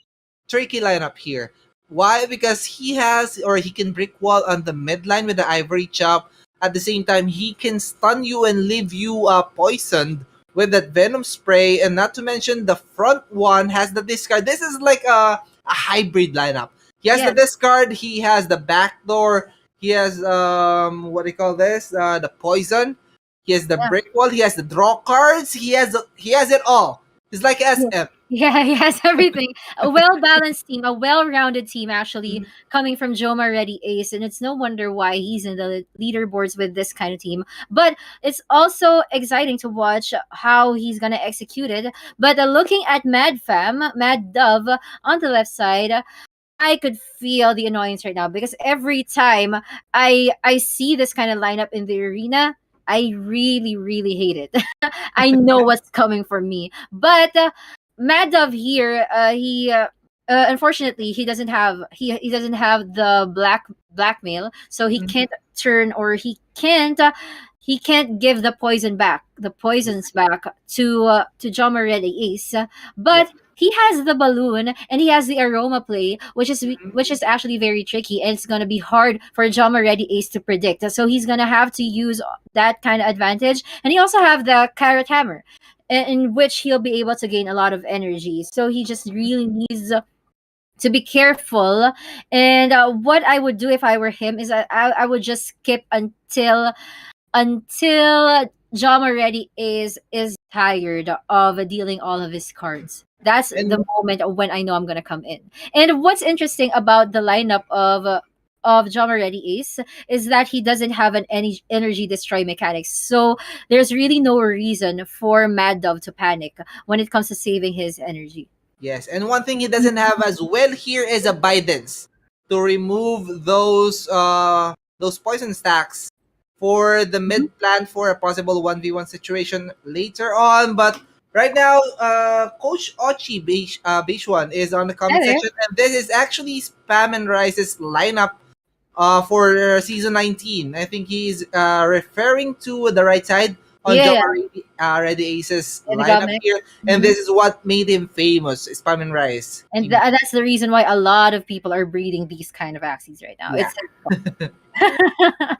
tricky lineup here. Why? Because he can brick wall on the mid line with the Ivory Chop. At the same time, he can stun you and leave you poisoned with that Venom Spray. And not to mention, the front one has the discard. This is like a hybrid lineup. He has the yes, discard. He has the backdoor. He has what do you call this? The poison. He has the yeah. brick wall. He has the draw cards. He has it all. He's like Yeah, SM. yeah, he has everything. A well balanced team, a well rounded team, actually, coming from Joma Ready Ace. And it's no wonder why he's in the leaderboards with this kind of team. But it's also exciting to watch how he's going to execute it. But looking at Mad Fam, Mad Dove on the left side, I could feel the annoyance right now because every time I see this kind of lineup in the arena, I really really hate it. I know what's coming for me, but Mad Dove here, he unfortunately he doesn't have the blackmail, so he Mhm. can't turn or he can't give the poisons back to John Moretti Ace, Yep. but he has the balloon and he has the aroma play, Mhm. which is actually very tricky, and it's gonna be hard for John Moretti Ace to predict. So he's gonna have to use that kind of advantage, and he also have the carrot hammer, in which he'll be able to gain a lot of energy. So he just really needs to be careful. And what I would do if I were him is I would just skip until John already is tired of dealing all of his cards. That's the And moment when I know I'm gonna come in. And what's interesting about the lineup of John already is that he doesn't have an any energy destroy mechanics. So there's really no reason for Mad Dove to panic when it comes to saving his energy. yes, and one thing he doesn't have as well here is a Bidens to remove those poison stacks for the Mhm. mid plan for a possible 1v1 situation later on. But right now, Coach Ochi Beishuan is on the comment Okay. section, and this is actually Spam and Rice's lineup for season 19. I think he's referring to the right side on Yeah, John yeah. Ready Ace's And the lineup comic. here, and Mhm. this is what made him famous. Spam and Rice. And that's the reason why a lot of people are breeding these kind of axes right now. Yeah. It's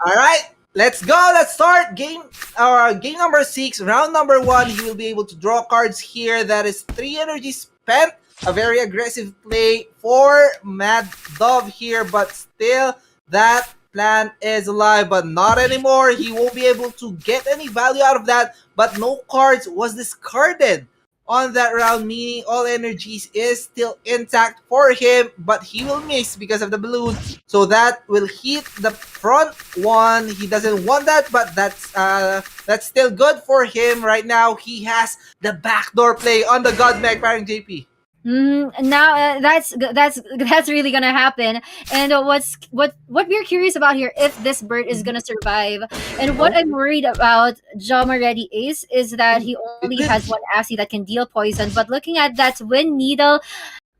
All right, let's go. Let's start game number 6, round number 1. You will be able to draw cards here. That is 3 energy spent. A very aggressive play for Mad Dove here, but still that plan is alive, but not anymore. He won't be able to get any value out of that, but no cards was discarded on that round, meaning all energies is still intact for him, but he will miss because of the balloon. So that will hit the front one. He doesn't want that, but that's still good for him right now. He has the backdoor play on the God Mech, parang JP. Now that's really gonna happen. And what we're curious about here, if this bird is gonna survive, and what Oh, I'm worried about Jama Ready Ace is that he only it has did. one Axie that can deal poison. But looking at that wind needle,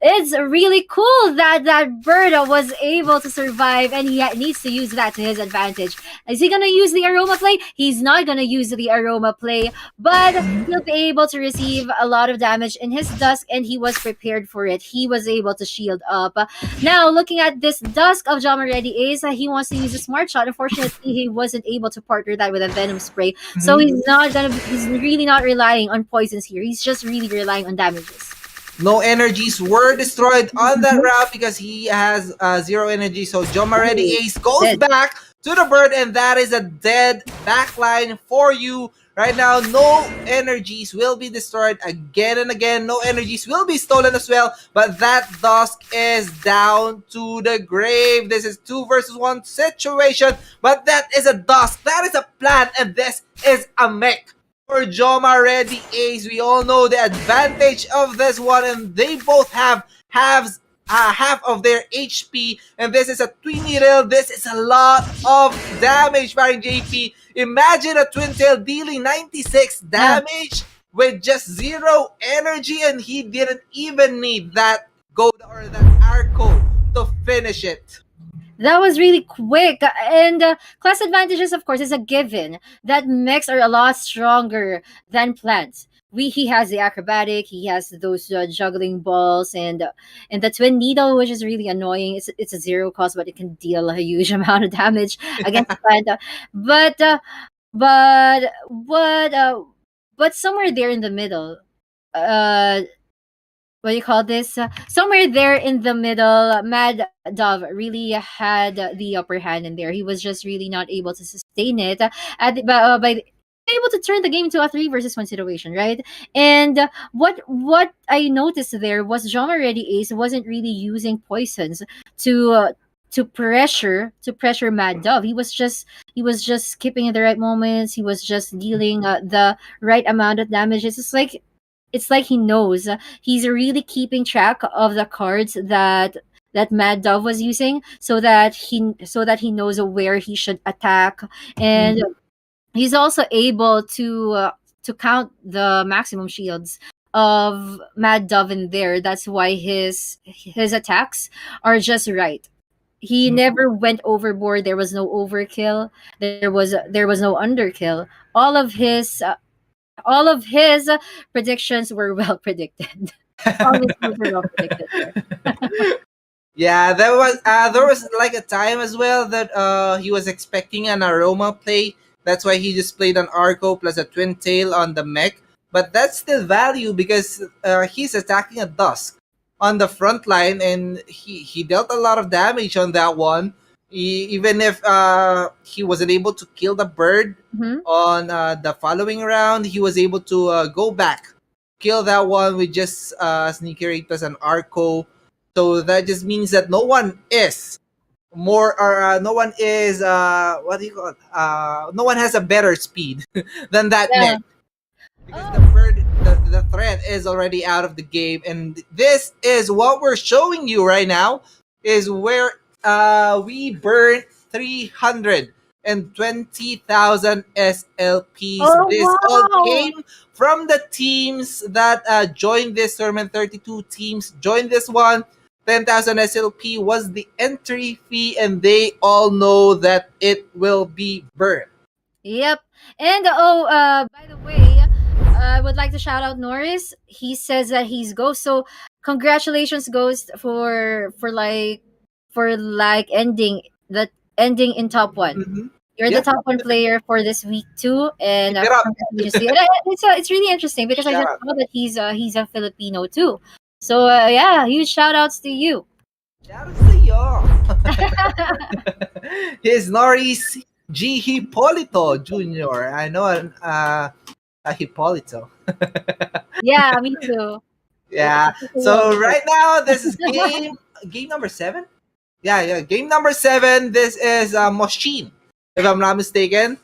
it's really cool that that bird was able to survive, and he needs to use that to his advantage. Is he gonna use the aroma play? He's not gonna use the aroma play, but he'll be able to receive a lot of damage in his dusk, and he was prepared for it. He was able to shield up. Now, looking at this dusk of Jama Ready Ace, he wants to use a smart shot. Unfortunately, he wasn't able to partner that with a venom spray, so Mhm. he's really not relying on poisons here. He's just really relying on damages. No energies were destroyed on that route because he has zero energy. So Joma Ready Ooh, Ace goes dead. back to the bird, and that is a dead backline for you. Right now, no energies will be destroyed again and again. No energies will be stolen as well. But that Dusk is down to the grave. This is 2 versus 1 situation. But that is a Dusk. That is a plan. And this is a mech for Joma Ready Ace. We all know the advantage of this one, and they both have half of their HP, and this is a twin needle. This is a lot of damage, Baron JP. Imagine a twin tail dealing 96 Yeah. damage with just zero energy, and he didn't even need that gold or that arco to finish it. That was really quick. And class advantages, of course, is a given. That mechs are a lot stronger than plants. He has the acrobatic, he has those juggling balls, and the twin needle, which is really annoying. It's a zero cost, but it can deal a huge amount of damage against the plant. But but what but somewhere there in the middle, uh what do you call this? Somewhere there in the middle, Mad Dove really had the upper hand in there. He was just really not able to sustain it. Able to turn the game to a 3 versus 1 situation, right? And what I noticed there was John already Ace wasn't really using poisons to uh, to pressure Mad Dove. He was just skipping at the right moments. He was just dealing the right amount of damage. It's like he knows. He's really keeping track of the cards that Mad Dove was using, so that he knows where he should attack, and Mhm. he's also able to count the maximum shields of Mad Dove in there. That's why his attacks are just right. He never went overboard. There was no overkill. There was no underkill. All of his predictions were well predicted. All his moves were well predicted there. Yeah, there was like a time as well that he was expecting an aroma play. That's why he just played an Arco plus a twin tail on the mech. But that's still value because he's attacking a Dusk on the front line, and he dealt a lot of damage on that one. Even if he wasn't able to kill the bird Mhm. on the following round, he was able to go back, kill that one with just sneaky rate plus an Arco. So that just means that no one is more or no one is what do you call it? No one has a better speed than that Yeah. mech because the Oh. bird the threat is already out of the game, and this is what we're showing you right now is where we burned 320,000 SLPs. Oh This all wow. came from the teams that joined this tournament. 32 teams joined this one. 10,000 SLP was the entry fee, and they all know that it will be burned. Yep. And by the way, I would like to shout out Norris. He says that he's Ghost. So congratulations, Ghost, for ending in top one. Mhm. You're the Yeah, top one player for this week too, and keep it up. congratulations to you. And it's really interesting because I Shout just out. saw that he's a Filipino too. So yeah, huge shout outs to you. Shout out to y'all. Here's Norris G. Hippolito Jr. I know a Hippolito. Yeah, me too. Yeah. So right now, this is game number 7. Yeah, game number 7. This is Machine, if I'm not mistaken.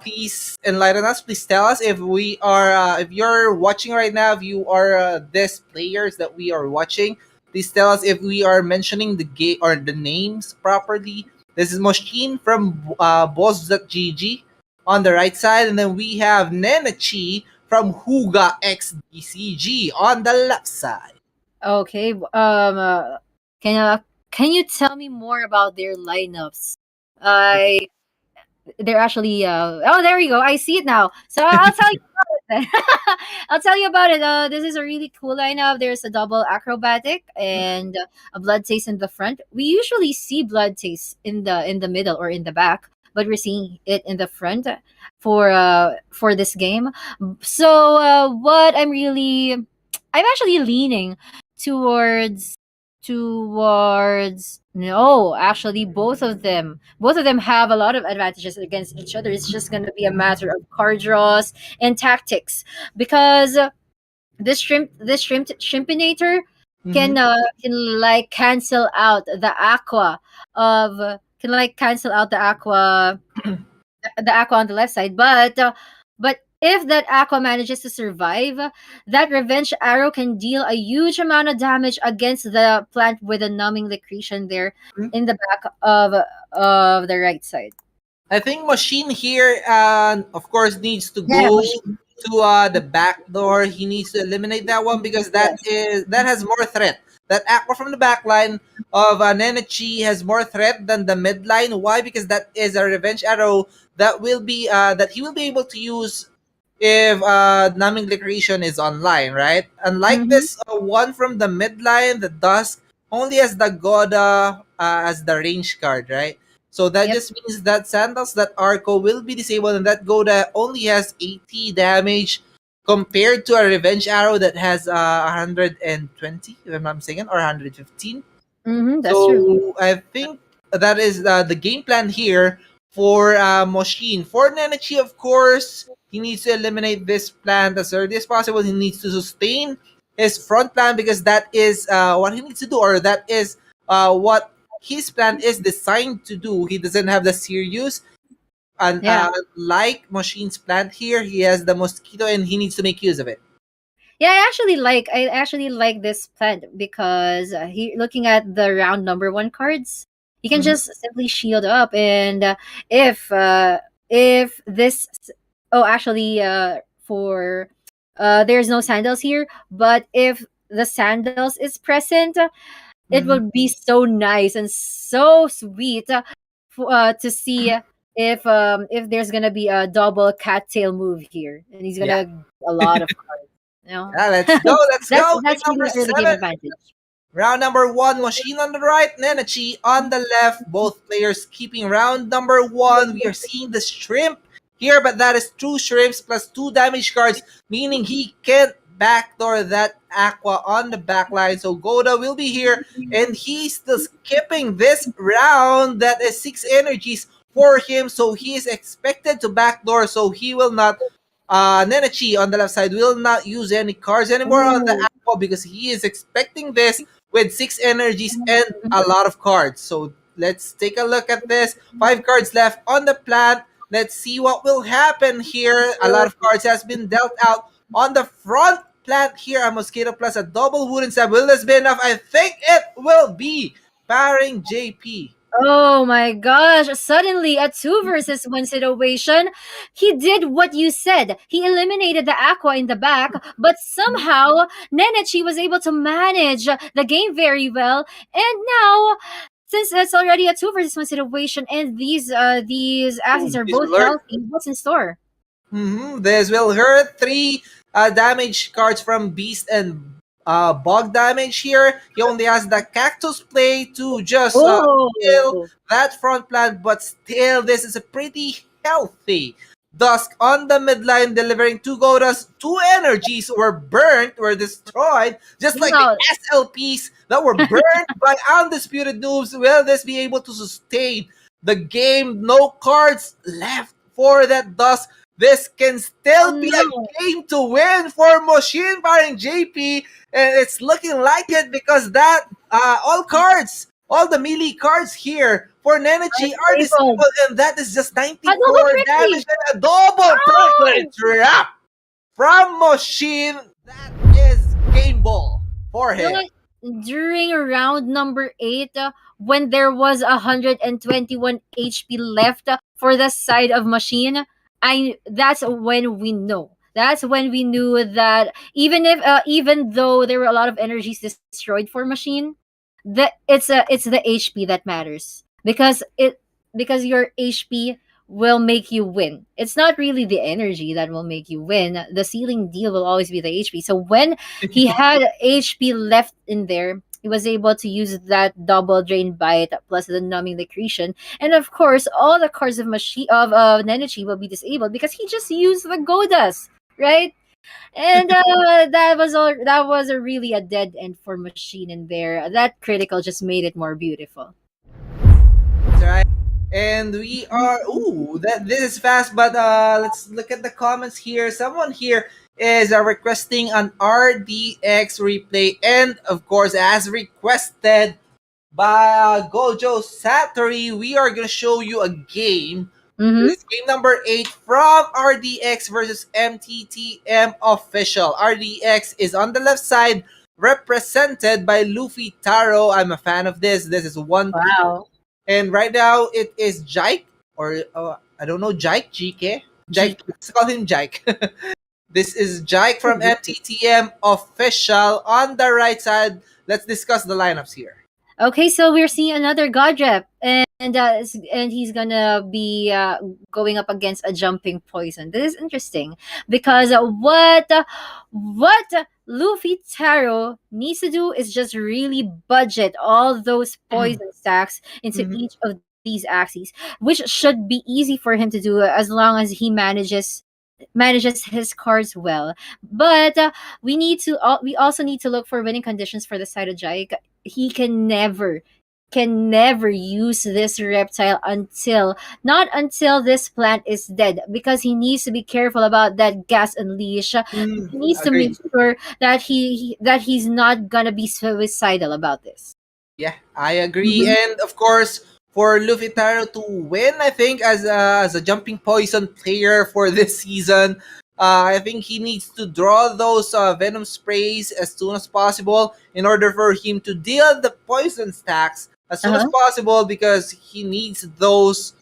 please enlighten us. Please tell us if we are, if you're watching right now, if you are these players that we are watching. Please tell us if we are mentioning the game or the names properly. This is Machine from Boss.gg on the right side, and then we have Nenachi from Huga XDCG on the left side. Okay. Can can you tell me more about their lineups? I they're actually oh, there we go, I see it now, so I'll tell you about it then. I'll tell you about it. This is a really cool lineup. There's a double acrobatic and a blood taste in the front. We usually see blood taste in the middle or in the back, but we're seeing it in the front for this game. So what I'm actually leaning towards no, actually both of them have a lot of advantages against each other. It's just going to be a matter of card draws and tactics, because this shrimpinator Mm-hmm. can like cancel out the aqua of can like cancel out the aqua on the left side. But if that aqua manages to survive, that revenge arrow can deal a huge amount of damage against the plant with a numbing liquation there in the back of the right side. I think Machine here, of course, needs to Yeah, go machine. to the back door. He needs to eliminate that one because Yes. that has more threat. That aqua from the back line of Nenachi has more threat than the mid line. Why? Because that is a revenge arrow that he will be able to use if numbing decretion is online, right? Unlike Mm-hmm. this one from the mid line, the Dusk only has the Goda as the range card, right? So that Yep. just means that Sandals, that Arco will be disabled, and that Goda only has 80 damage compared to a Revenge Arrow that has 120, if I'm not mistaken, or 115. Mm-hmm. That's true. So I think that is the game plan here for Moshin. For Nenachi, of course, he needs to eliminate this plant as early as possible. He needs to sustain his front plan because that is what he needs to do, or that is what his plan is designed to do. He doesn't have the serious, and Yeah. like Moshin's plant here, he has the mosquito, and he needs to make use of it. Yeah, I actually like this plant because he looking at the round number one cards, he can Mhm. just simply shield up, and if if this oh actually for there's no sandals here, but if the sandals is present, it Mhm. would be so nice and so sweet to see if there's gonna be a double cattail move here, and he's Yeah. gonna a lot of cards. You know, Yeah, let's go. Let's go. Game that's number really early game 7. advantage. Round number 1, Machine on the right, Nenachi on the left. Both players keeping round number 1. We are seeing the shrimp here, but that is 2 shrimps plus 2 damage cards, meaning he can't backdoor that aqua on the back line. So Goda will be here, and he's still skipping this round. That is 6 energies for him, so he is expected to backdoor, so he will not Nenachi on the left side will not use any cards anymore on the Ooh. aqua because he is expecting this with 6 energies and a lot of cards. So let's take a look at this. 5 cards left on the plant. Let's see what will happen here. A lot of cards has been dealt out on the front plant here. A mosquito plus a double wooden stab. Will this be enough? I think it will be. Pairing JP. Oh my gosh, suddenly a two versus one situation. He did what you said. He eliminated the aqua in the back, but somehow Nenechi was able to manage the game very well. And now, since it's already a two versus one situation and these Axes are This both will hurt. healthy, what's in store? This will hurt. 3 damage cards from Beast and Bog damage here. He only has the Cactus play to just kill Oh, that front plant, but still, this is a pretty healthy. Dusk on the midline, delivering 2 Godas. 2 energies were burnt, were destroyed, just like the no. SLPs that were burnt by Undisputed Noobs. Will this be able to sustain the game? No cards left for that Dusk. This can Oh still be a no. game to win for Machine barring JP, and it's looking like it because that all cards All the melee cards here for Nenechi are Unstable. disabled, and that is just A double 94 damage prickly. and a double prickly Oh! trap from Machine. That is game ball for You know him. what? During round number 8, when there was 121 HP left for the side of machine, I that's when we know. That's when we knew that even though there were a lot of energies destroyed for machine, that it's the HP that matters because your HP will make you win. It's not really the energy that will make you win. The ceiling deal will always be the HP. So when he had HP left in there, he was able to use that double drain bite plus the numbing decretion, and of course, all the cards of machine of Nenechi will be disabled because he just used the Godas, right? And that was a really a dead end for machine in there. That critical just made it more beautiful. Right? And we are that this is fast, but let's look at the comments here. Someone here is requesting an RDX replay, and of course, as requested by Gojo Satori, we are gonna show you a game. Mm-hmm. This is game number 8 from RDX versus MTTM official. RDX is on the left side, represented by Luffy Taro. I'm a fan of this. This is one piece, Wow. and right now it is Jike, or I don't know, Jike, GK? Jike, let's call him Jike. This is Jike from MTTM official on the right side. Let's discuss the lineups here. Okay, so we're seeing another God rep, and he's gonna be going up against a jumping poison. This is interesting because what Luffy Taro needs to do is just really budget all those poison stacks into Mhm. each of these axes, which should be easy for him to do as long as he manages his cards well. But we also need to look for winning conditions for the side of Jake. He can never use this reptile until not until this plant is dead, because he needs to be careful about that gas unleash. He needs to make Agreed. sure that that he's not gonna be suicidal about this. Yeah, I agree. Mm-hmm. And of course, for Luffy Taro to win, I think as a jumping poison player for this season, I think he needs to draw those venom sprays as soon as possible in order for him to deal the poison stacks as soon as Uh-huh. possible, because he needs those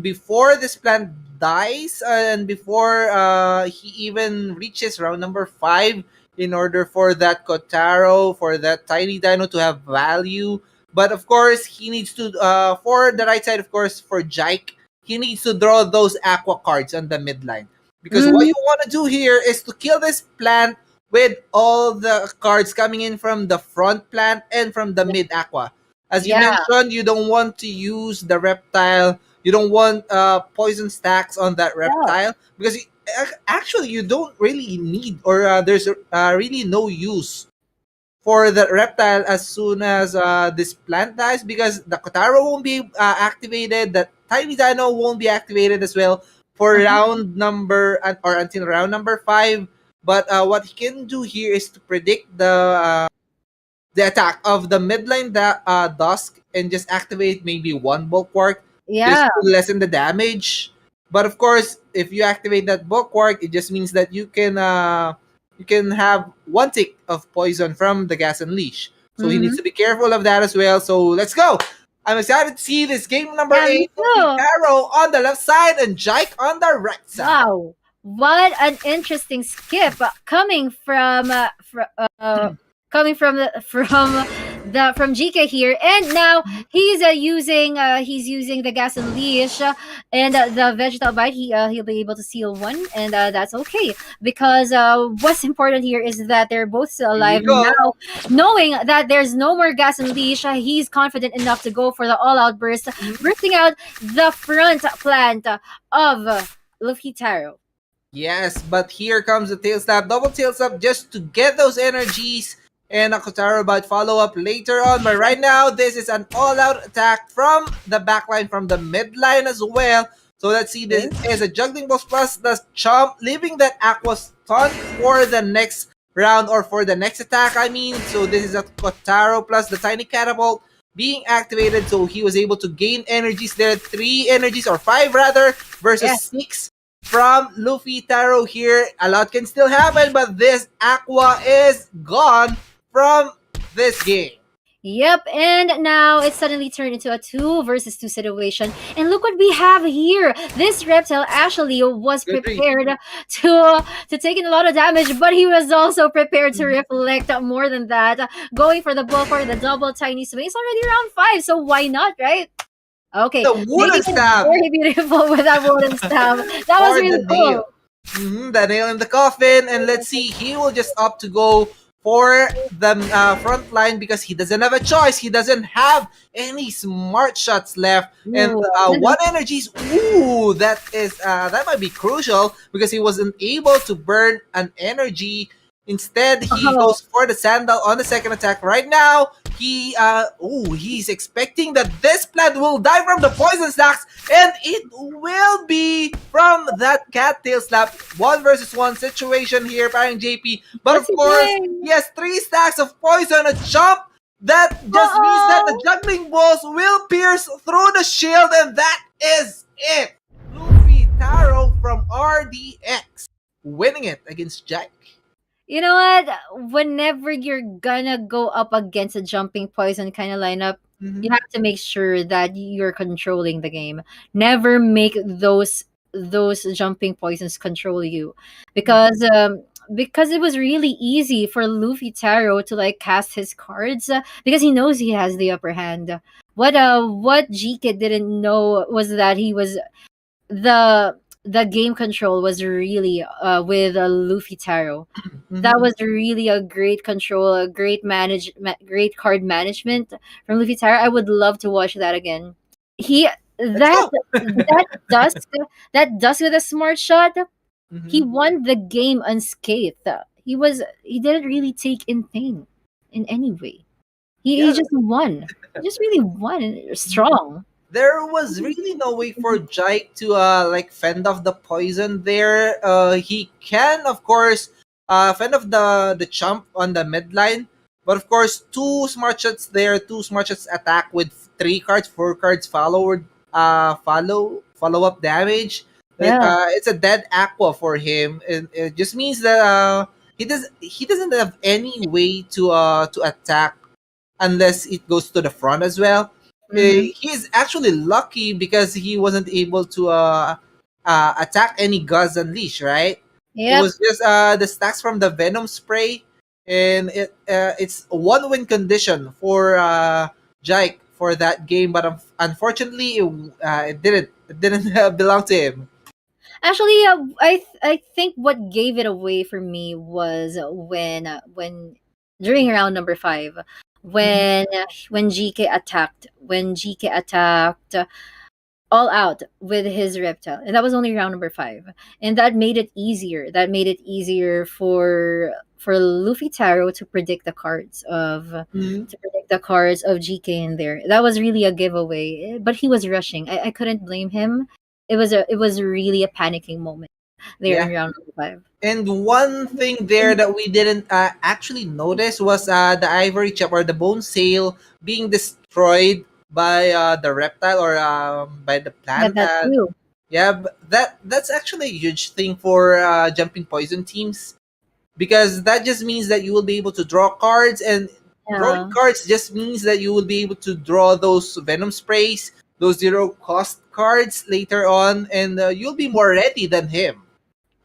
before this plant dies, and before he even reaches round number 5, in order for that Kotaro, for that tiny dino to have value. But of course, he needs to, for the right side, of course, for Jike, he needs to draw those aqua cards on the midline. Because what Mm-hmm. you want to do here is to kill this plant with all the cards coming in from the front plant and from the mid aqua. As you Yeah. mentioned, you don't want to use the reptile. You don't want poison stacks on that Yeah. reptile, because actually you don't really need, or there's really no use for the reptile as soon as this plant dies, because the Kotaro won't be activated, the Tiny Dino won't be activated as well for Uh-huh. round number or until round number 5. But what he can do here is to predict the attack of the midline Dusk, and just activate maybe one bulwark just Yeah. to lessen the damage. But of course, if you activate that bulwark, it just means that you can have one tick of poison from the gas unleash. So he needs Mm-hmm. to be careful of that as well. So let's go. I'm excited to see this game number Yeah, me 8. Luffy too. Taro on the left side and Jike on the right side. Wow, what an interesting skip coming from GK here, and now he's using the gas and leash, and the vegetal bite. He'll be able to seal one, and that's okay, because what's important here is that they're both still Here we alive go. now. Knowing that there's no more gas and leash, he's confident enough to go for the all-out burst, bursting out the front plant of Luffy Taro. Yes, but here comes the tail slap, double tail slap, just to get those energies, and a Kotaro bite follow up later on. But right now, this is an all out attack from the backline, from the midline as well. So let's see, this is a juggling boss plus the chomp, leaving that aqua stun for the next round, or for the next attack, I mean. So this is a Kotaro plus the tiny catapult, being activated, so he was able to gain energies there, 3 energies or 5 rather, versus Yeah. 6 from Luffy Taro here. A lot can still happen, but this Aqua is gone from this game. Yep, and now it's suddenly turned into a two versus two situation. And look what we have here. This reptile actually was Good read. prepared to take in a lot of damage, but he was also prepared to reflect more than that. Going for the bull for the double tiny swing. It's already round 5, so why not, right? Okay, The making wooden it stab very beautiful with that wooden stab. That was for the really cool. nail. The nail in the coffin, and let's see, he will just opt to go for the front line because he doesn't have a choice. He doesn't have any smart shots left, and Ooh, one energies. Ooh, that might be crucial because he wasn't able to burn an energy. Instead, he oh, goes for the sandal on the second attack. Right now, he's expecting that this plant will die from the poison stacks, and it will be from that cattail slap. 1 versus 1 situation here, parang JP. But what's of he course, doing? he has 3 stacks of poison, a jump. That just means that the Uh-oh. juggling balls will pierce through the shield, and that is it. Luffy Taro from RDX winning it against Jack. You know what? Whenever you're gonna go up against a jumping poison kind of lineup, you Mm-hmm. have to make sure that you're controlling the game. Never make those jumping poisons control you, because it was really easy for Luffy Taro to like cast his cards because he knows he has the upper hand. What GK didn't know was that he was the game control was really with Luffy Taro. That Mm-hmm. was really a great control, a great card management from Luffy Taro. I would love to watch that again. He Let's that go. that dusk that dusk with a smart shot. He Mm-hmm. won the game unscathed. He didn't really take in pain in any way. He Yeah, just won. He just really won strong. there was really no way for Jike to like fend off the poison there. He can of course fend off the chump on the mid line, but of course 2 smart shots attack with 3 cards, 4 cards follow up damage. Yeah. It's a dead aqua for him. It just means that he doesn't have any way to attack unless it goes to the front as well. Mm-hmm. He's actually lucky because he wasn't able to attack any Guz Unleash, right? It Yep. was just the stacks from the Venom spray, and it's a one-win condition for Jike for that game, but unfortunately, it didn't belong to him. Actually, I think what gave it away for me was when during round number 5 Mhm. when GK attacked all out with his reptile, and that was only round number 5, and that made it easier. That made it easier for Luffy Taro to predict the cards Mhm. GK in there. That was really a giveaway, but he was rushing. I couldn't blame him. It was really a panicking moment there Yeah. in round number 5. And one thing there that we didn't actually notice was the ivory chip or the bone sail being destroyed by the reptile or by the Yeah, plant. that too. Yeah, that's actually a huge thing for jumping poison teams because that just means that you will be able to draw cards, and drawing Yeah. cards just means that you will be able to draw those venom sprays, those zero cost cards later on, and you'll be more ready than him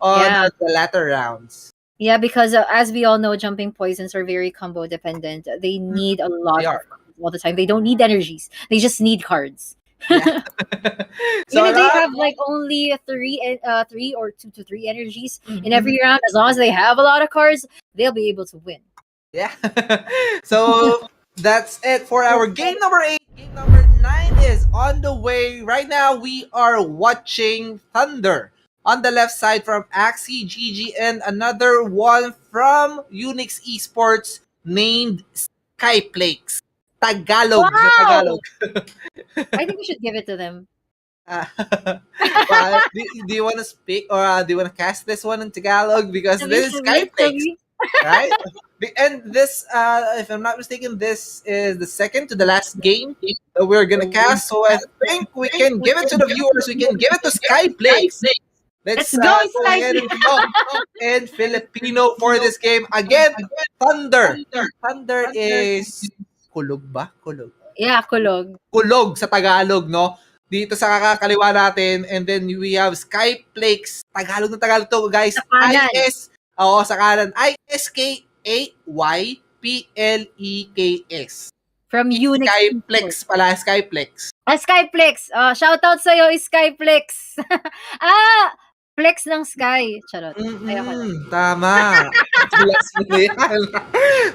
on Yeah. the latter rounds. Yeah, because as we all know, jumping poisons are very combo dependent. They need a They lot of are. cards all the time. They don't need energies. They just need cards. Yeah. Even So if they have like only three or two to three energies in mhm, every round, as long as they have a lot of cards, they'll be able to win. yeah. So that's it for our game number 8. Game number 9 is on the way. Right now we are watching Thunder. On the left side from Axie GG and another one from Unix Esports named Skyplakes. Tagalog na Wow! Tagalog. I think we should give it to them. Uh, do you want to speak or do you want to cast this one in Tagalog? Because this is Sabi, sabi, Skyflakes. sabi. right? And this, if I'm not mistaken, this is the second to the last game that we're gonna cast. So I think we can give it to the viewers. We can give it to Skyplex. Let's Let's go, go Sky. ahead and talk in Filipino for this game. Again, Thunder. Thunder is kulog ba? Kulog. Yeah, kulog. Kulog sa Tagalog, no? Dito sa kakaliwa natin. And then we have Skyplex. Tagalog na Tagalog to, guys. Sa kanan. Oo, sa kanan. Iskayplex. From Unix. Skyplex pala, Skyplex. Skyplex. Shoutout sa'yo, Skyplex. Flex ng Sky. Charot. Ayoko na. Tama. Flex mo na yan.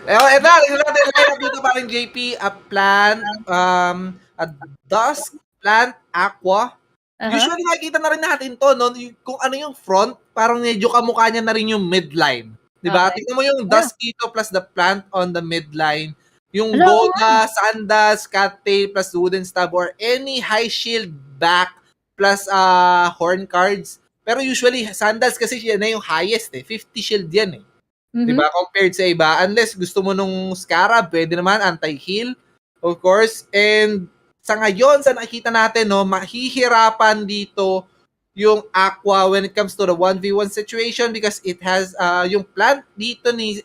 Eto, tingnan natin yung lineup dito parang JP. A plant, a dusk, plant, aqua. Usually nakikita na rin natin to, no? Kung ano yung front, parang medyo kamukha niya na rin yung midline. Diba? Okay. Tingnan mo yung dusk dito plus the plant on the midline. Yung Hello? Golda, Sandals, Cattail plus wooden stab or any high shield back plus horn cards. Pero usually, Sandals kasi siya na yung highest 50 shield yan Diba? Compared sa iba. Unless gusto mo nung Scarab, pwede naman, anti-heal, of course. And sa ngayon, sa nakita natin, no, mahihirapan dito yung Aqua when it comes to the 1v1 situation because it has, yung plant dito ni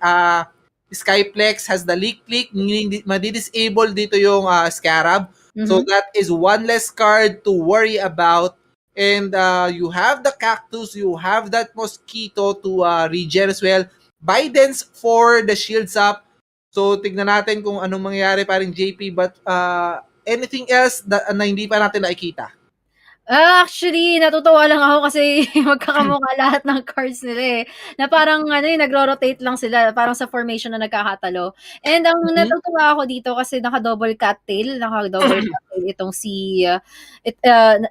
Skyplex has the leak click, madi-disable dito yung Scarab. So that is one less card to worry about. And you have the cactus, you have that mosquito to regen as well. Bidens for the shields up. So tignan natin kung anong mangyayari parang JP, but anything else na hindi pa natin nakikita? Actually, natutuwa lang ako kasi magkakamukha lahat ng cards nila na parang nagro-rotate lang sila, parang sa formation na nagkakatalo. And ang natutuwa ako dito kasi naka-double cattail itong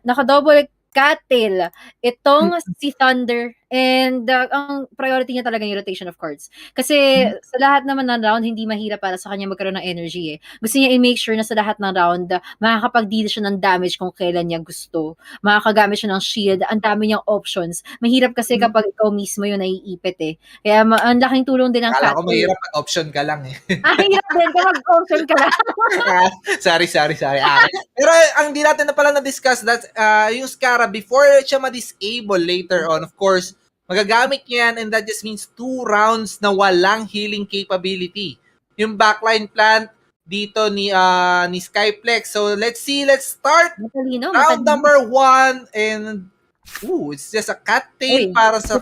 naka-double cattail itong si Thunder. And ang priority niya talaga yung rotation of cards. Kasi sa lahat naman ng round, hindi mahirap para sa kanya magkaroon ng energy Gusto niya i-make sure na sa lahat ng round, makakapag-deal siya ng damage kung kailan niya gusto. Makakagamit siya ng shield. Ang dami niyang options. Mahirap kasi kapag ikaw mismo yung naiipit Kaya ang laking tulong din ng Kala ko mahirap pag option ka lang Hirap din kapag option ka lang. sorry. Pero ang di natin na pala na-discuss that yung Scarab, before siya ma-disable later on, of course, magagamit niya yan and that just means 2 rounds na walang healing capability. Yung backline plant dito ni Skyplex. So let's start. Round number 1 and it's just a cattail para sa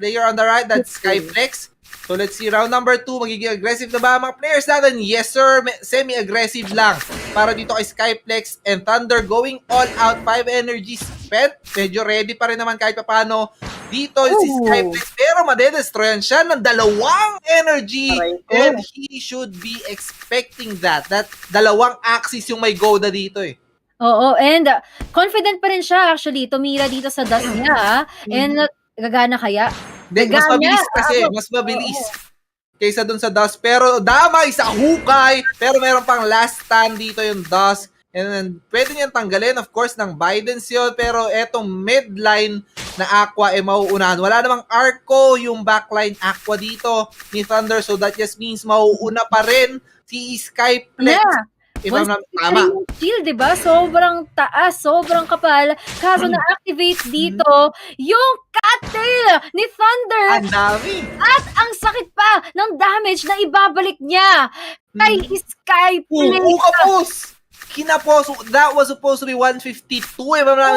player on the right, that's Skyplex. So let's see, round number 2, magiging aggressive na ba mga players natin? Yes sir, semi-aggressive lang para dito kay Skyplex and Thunder going all out, 5 energies spent. Medyo ready pa rin naman kahit paano dito si Skyplex, pero madedestroyan siya ng 2 energy and he should be expecting that 2 Axis yung may Golda dito Oo, and confident pa rin siya actually tumira dito sa dust niya and gagana kaya? Mas mabilis kasi, mas mabilis kaysa dun sa dust. Pero damay sa hukay, pero meron pang last stand dito yung dust. And then, pwede niyang tanggalin, of course, ng Bidens yun. Pero etong midline na Aqua mauunahan. Wala namang Arco yung backline Aqua dito ni Thunder. So that just means mauuna pa rin si Skyplex. Tama. Shield, diba? Sobrang taas, sobrang kapal. Kaso na-activate dito yung cattail ni Thunder. Ang dami. At ang sakit pa ng damage na ibabalik niya kay Skyplex. Kapos! Kinapos. That was supposed to be 152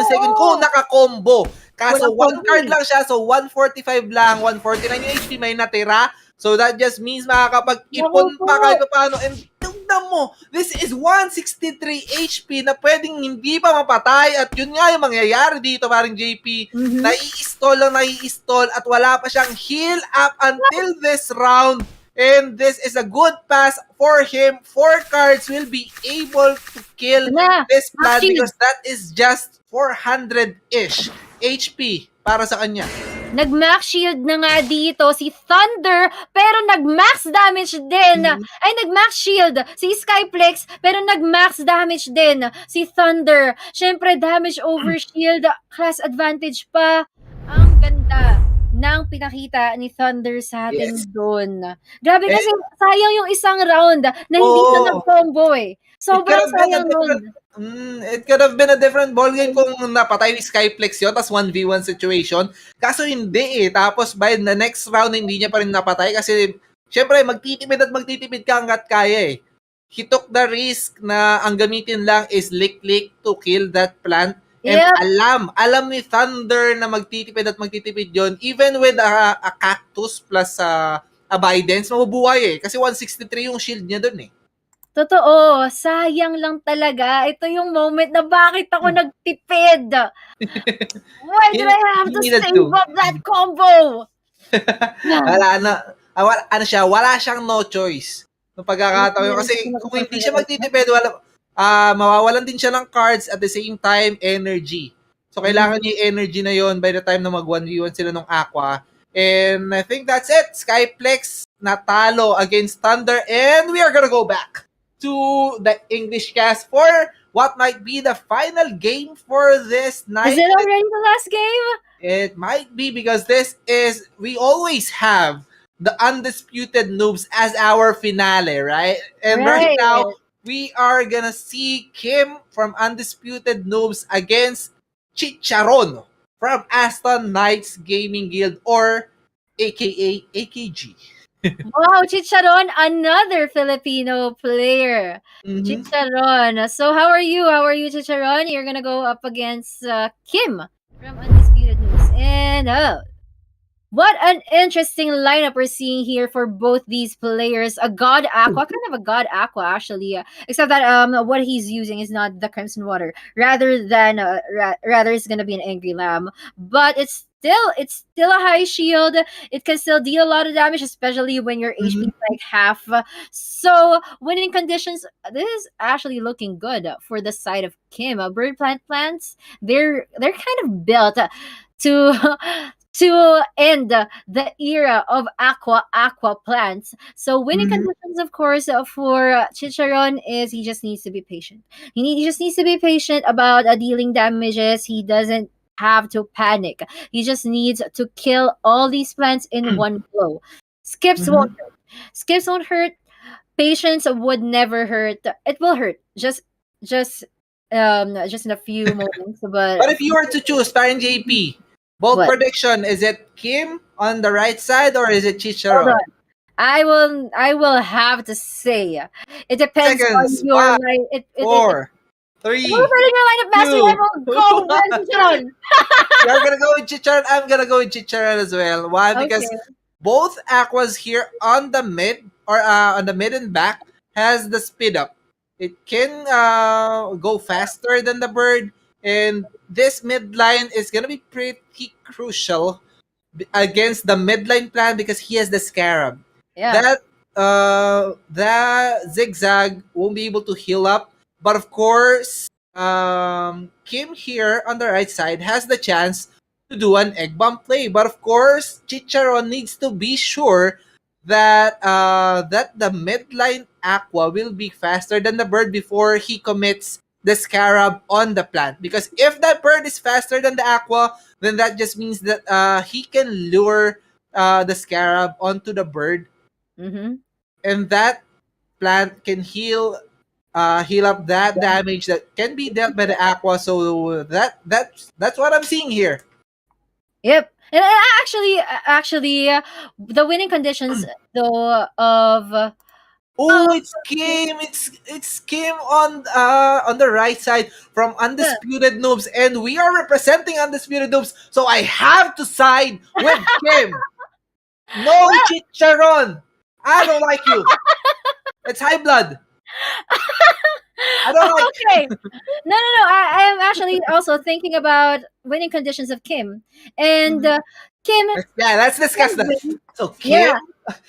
second kung naka-combo. Kaso 1 card lang siya, so 145 lang, 149 yung HP, may natira. So that just means makakapag-ipon pa kahit paano. And tignan mo, this is 163 HP na pwedeng hindi pa mapatay. At yun nga yung mangyayari dito, parang JP. Nai-stall at wala pa siyang heal up until this round. And this is a good pass for him. 4 cards will be able to kill this plant because that is just 400-ish HP para sa kanya. Nag-max shield na nga dito si Thunder, pero nag-max damage din. Ay, nag-max shield si Skyplex, pero nag-max damage din si Thunder. Syempre, damage over shield, class advantage pa. Ang ganda ng pinakita ni Thunder sa Yes. atin doon. Grabe And kasi sayang yung isang round na hindi siya oh, nag-combo eh. it could Sobrang have been a sayang nun. different it could have been a different ballgame kung napatay ni Skyflex yun, tas 1v1 situation. Kaso hindi eh. Tapos by the next round, hindi niya pa rin napatay kasi syempre magtitipid ka hanggat kaya eh. He took the risk na ang gamitin lang is lick to kill that plant. And Yep, alam ni Thunder na magtitipid yon even with a cactus plus a Bidens, mabubuhay eh. Kasi 163 yung shield niya dun eh. totoo. Sayang lang talaga. Ito yung moment na bakit ako nagtipid. Why did He, I have he to needed save to. up that combo? Wala na. Wala siyang no choice. Nung pagkakataon yun. Kasi kung hindi siya magtitipid, mawawalan din siya ng cards at the same time, energy. So, kailangan niya yung energy na yon by the time na mag 1v1 sila ng Aqua. And I think that's it. Skyplex natalo against Thunder. And we are gonna go back to the English cast for what might be the final game for this Is night. it already the last game? It might be because we always have the Undisputed Noobs as our finale, right? And right Right. now, we are gonna see Kim from Undisputed Noobs against Chicharon from Aston Knights Gaming Guild, or aka AKG. Wow, Chicharon, another Filipino player. Mhm. Chicharon. So how are you? How are you, Chicharon? You're gonna go up against Kim from Undisputed News. And what an interesting lineup we're seeing here for both these players. A God Aqua, kind of a God Aqua actually, except that what he's using is not the Crimson Water. Rather it's gonna be an Angry Lamb. But it's still a high shield. It can still deal a lot of damage, especially when your HP is like half. So winning conditions. This is actually looking good for the side of Kim. Bird plants. They're kind of built to to end the era of aqua plants. So winning Mhm. conditions, of course, for Chicharon is he just needs to be patient. He just needs to be patient about dealing damages. He doesn't have to panic. He just needs to kill all these plants in one blow. Skips won't Mhm. hurt. Skips won't hurt. Patience would never hurt. It will hurt. Just in a few moments, But but if you were to choose, Parang JP, bold what? prediction, is it Kim on the right side or is it Hold Chicharon? on. I will have to say it depends on Seconds. your Five, line. It four, Well, three, depending on your lineup mastery, I two, will go with one. Chicharon. You're gonna go with Chicharon. I'm gonna go with Chicharon as well. Why? Okay. Because both aquas here on the mid, or on the mid and back, has the speed up. It can go faster than the bird, and this mid line is gonna be pretty crucial against the midline plan because he has the scarab. Yeah. That zigzag won't be able to heal up, but of course, Kim here on the right side has the chance to do an egg bomb play. But of course, Chicharon needs to be sure that the midline aqua will be faster than the bird before he commits the scarab on the plant. Because if that bird is faster than the aqua, then that just means that he can lure the scarab onto the bird, Mm-hmm. and that plant can heal up that damage that can be dealt by the aqua. So that's what I'm seeing here. Yep. And the winning conditions though of Oh, it's Kim. It's Kim on the right side from yeah. Undisputed Noobs, and we are representing Undisputed Noobs. So I have to side with Kim. No, Well, Chicharon. I don't like you. It's high blood. I don't like. okay. No. I am actually also thinking about winning conditions of Kim. And Mhm. Kim Yeah, let's discuss can that. win. So Yeah.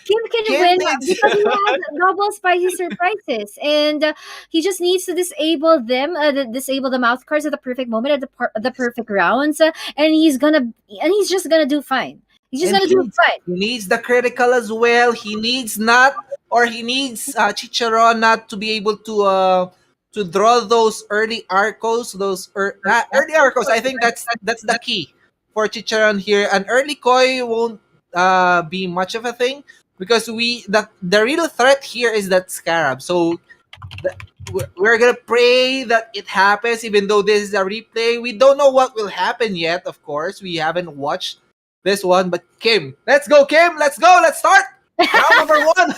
Kim, Kim can Kim win needs. because he has double spicy surprises, and he just needs to disable the mouth cards at the perfect moment, at the perfect rounds, and he's just gonna do fine. He's just And gonna do fine. he needs the critical as well. He needs Chicharon not to be able to draw those early arcos, early arcos. I think that's the key. for Chicharon here. An early koi won't be much of a thing because the real threat here is that Scarab. So the, we're gonna pray that it happens, even though this is a replay. We don't know what will happen yet. Of course, we haven't watched this one. But Kim, let's go, Kim. Let's go. Let's start. Round number one.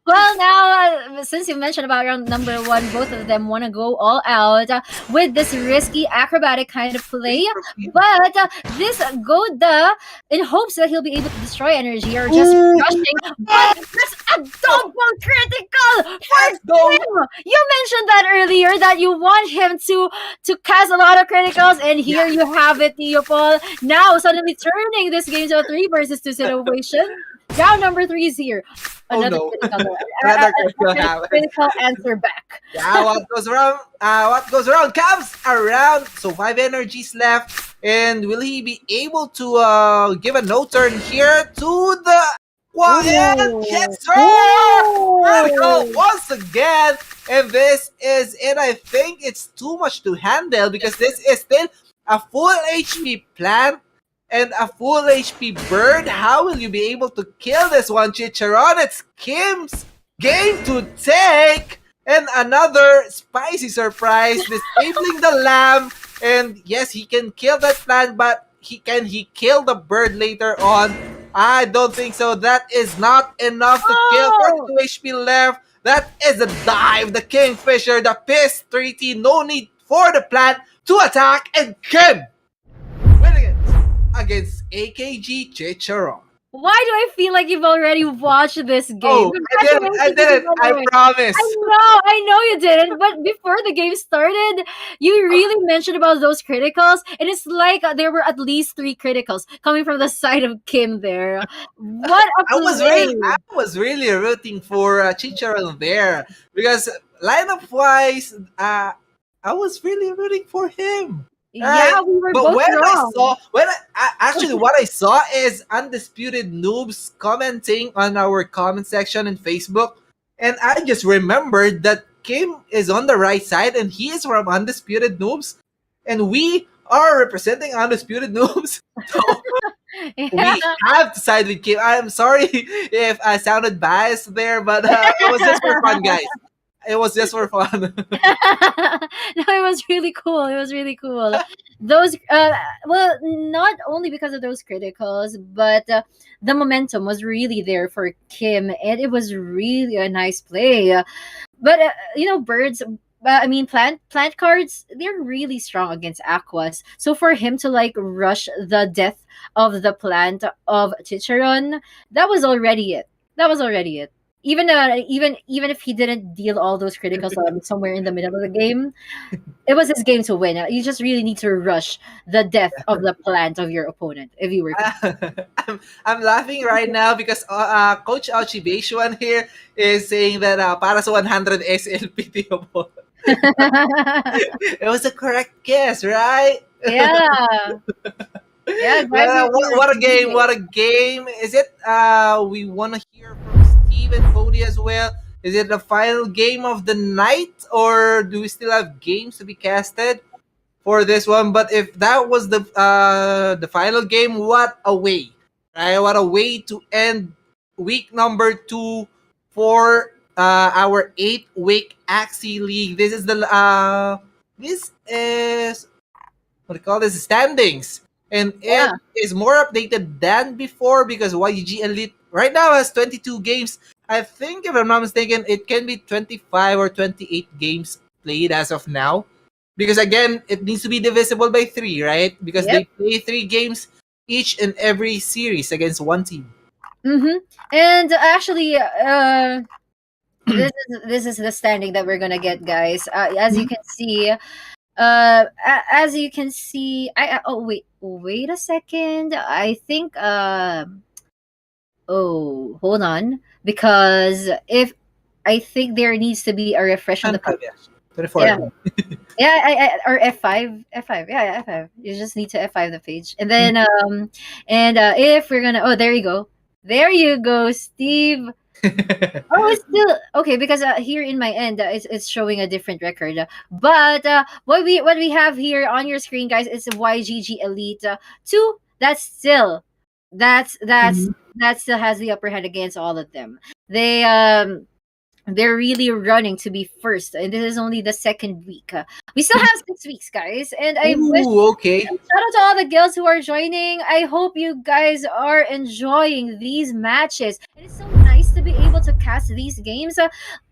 Well, now, since you mentioned about round number one, both of them want to go all out with this risky acrobatic kind of play. But this Goda, in hopes that he'll be able to destroy energy or just rushing, but that's a double critical for Let's go. him. You mentioned that earlier that you want him to cast a lot of criticals, and here you have it, Neopol. Now suddenly turning this game to a 3 versus 2 situation. Round number 3 is here. Another no. critical, Another critical happens. critical answer back. Yeah, what goes around? What goes around comes around. So 5 energies left, and will he be able to give a no turn here to the one? Ooh. Yes, sir. Ooh. Critical once again, and this is it. I think it's too much to handle because this is still a full HP plant and a full HP bird. How will you be able to kill this one, Chicharon? It's Kim's game to take. And another spicy surprise, disabling the lamb. And yes, he can kill that plant, but he kill the bird later on? I don't think so. That is not enough to kill. 42 HP left. That is a dive. The Kingfisher, the Piss 3T. No need for the plant to attack. And Kim winning it against AKG Chicharon. Why do I feel like you've already watched this game? Oh, I didn't. I promise. I know you didn't. But before the game started, you really mentioned about those criticals, and it's like there were at least 3 criticals coming from the side of Kim there. What a play! I was really rooting for Chicharon there because lineup wise, I was really rooting for him. Yeah, we were But both when wrong. actually what I saw is Undisputed Noobs commenting on our comment section in Facebook, and I just remembered that Kim is on the right side and he is from Undisputed Noobs, and we are representing Undisputed Noobs. So we have to side with Kim. I'm sorry if I sounded biased there, but it was just for fun, guys. It was just for fun. No, it was really cool. It was really cool. Those, well, not only because of those criticals, but the momentum was really there for Kim, and it was really a nice play. But birds. I mean, plant cards. They're really strong against aquas. So for him to like rush the death of the plant of Chicharon, that was already it. That was already it. Even if he didn't deal all those criticals somewhere in the middle of the game, it was his game to win. You just really need to rush the death of the plant of your opponent if you were. I'm laughing right now because Coach Alchibation here is saying that para sa 100 SLPT mo. It was a correct guess, right? Yeah. Yeah, guys, what a game! What a game! Is it? We want to hear from Steve and Cody as well. Is it the final game of the night, or do we still have games to be casted for this one? But if that was the final game, what a way! Right? What a way to end week number 2 for our 8-week Axie League. This is this is what do you call this, standings. And it is more updated than before because YG Elite right now has 22 games. I think, if I'm not mistaken, it can be 25 or 28 games played as of now. Because again, it needs to be divisible by 3, right? Because they play 3 games each and every series against one team. Mm-hmm. And actually, this is the standing that we're gonna get, guys. As you can see, wait a second. I think hold on, because if I think there needs to be a refresh on the page. 24. Yeah, or F5. Yeah, F5. You just need to F5 the page. And then if we're gonna, there you go. There you go, Steve. Oh, it's still okay because here in my end, it's showing a different record. But what we have here on your screen, guys, is a YGG Elite 2. That's Mhm. that still has the upper hand against all of them. They they're really running to be first, and this is only the second week. We still have 6 weeks, guys, and I wish. Ooh, okay. Shout out to all the guilds who are joining. I hope you guys are enjoying these matches. And it's so nice to be able to cast these games.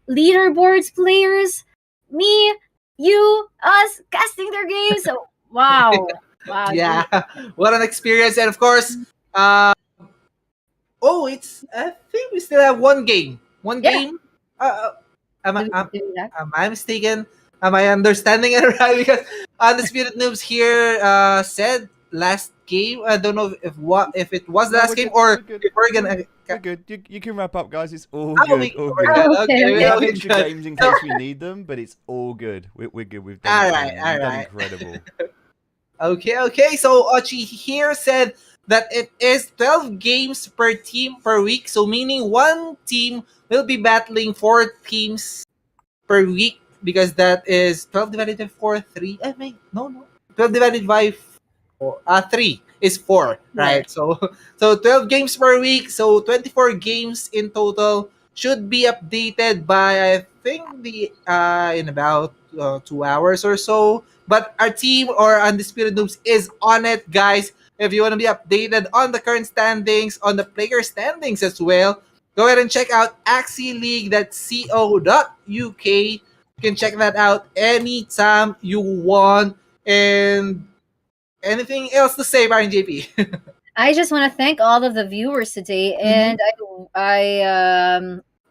Leaderboards, players, me, you, us, casting their games. So, wow. Wow. Yeah, what an experience. And of course, uh, oh, I think we still have one game. One Yeah. game. Uh, am, I, Do, am, do that. am I mistaken? Am I understanding it right? Because Undisputed Noobs here said last game. I don't know if it was the No, last we're game good. or We're good. if we're gonna. We're good. You can wrap up, guys. It's all Oh, good. All we're good. good. Oh, okay, Okay, We okay. have we're extra good. games in So, case we need them, but it's all good. We're good. We've done all right, fine. all You've done right. incredible. Okay. So Ochi here said that it is 12 games per team per week. So meaning one team will be battling 4 teams per week because that is 12 divided by 4, 3. I mean, no. 12 divided by 4, 3 is 4, More. right? So so 12 games per week, so 24 games in total should be updated by I think the in about 2 hours or so. But our team or Undisputed Noobs is on it, guys. If you want to be updated on the current standings, on the player standings as well, go ahead and check out axieleague.co.uk. You can check that out anytime you want. And anything else to say, Baron JP? I just want to thank all of the viewers today, Mhm. and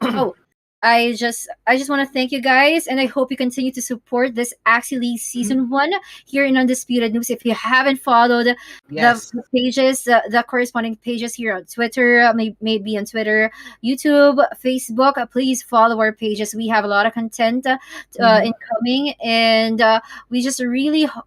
oh, I just want to thank you guys, and I hope you continue to support this Axie League season 1 here in Undisputed News. If you haven't followed Yes. the pages, the corresponding pages here on Twitter, maybe on Twitter, YouTube, Facebook, please follow our pages. We have a lot of content Mhm. incoming, and we just really hope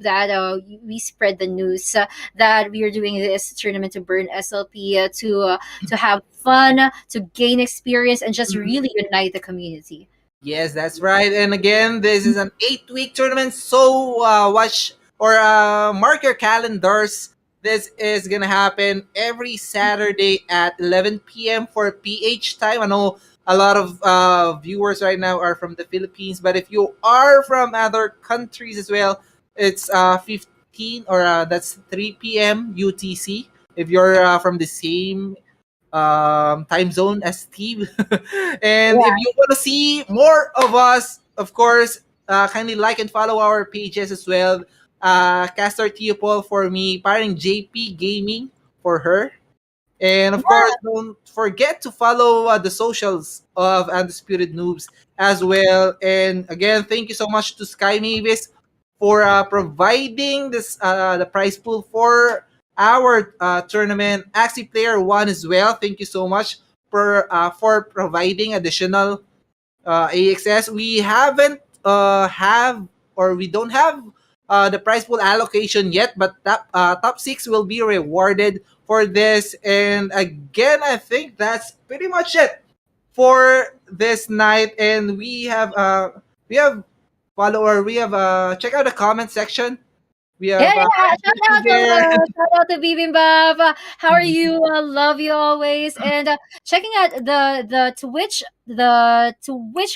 that we spread the news that we are doing this tournament to burn SLP to have fun, to gain experience, and just Mhm. really unite the community. Yes, that's right. And again, this is an 8 week tournament. So watch or mark your calendars. This is gonna happen every Saturday at 11 p.m. for PH time. I know a lot of viewers right now are from the Philippines, but if you are from other countries as well, it's 15 or that's 3 p.m. UTC. If you're from the same time zone as Steve. And if Yeah, you want to see more of us, of course, kindly like and follow our pages as well. Castor Teopol for me, parang JP Gaming for her. And of course, don't forget to follow the socials of Undisputed Noobs as well. And again, thank you so much to Sky Mavis for providing this the prize pool for our tournament. Axie Player One as well. Thank you so much for providing additional AXS. We haven't have or we don't have the prize pool allocation yet, but top 6 will be rewarded for this. And again, I think that's pretty much it for this night. And we have follower. We have check out the comment section. We yeah, have yeah. there. Shout out to Bibimbap. How are you? Love you always. And checking out the Twitch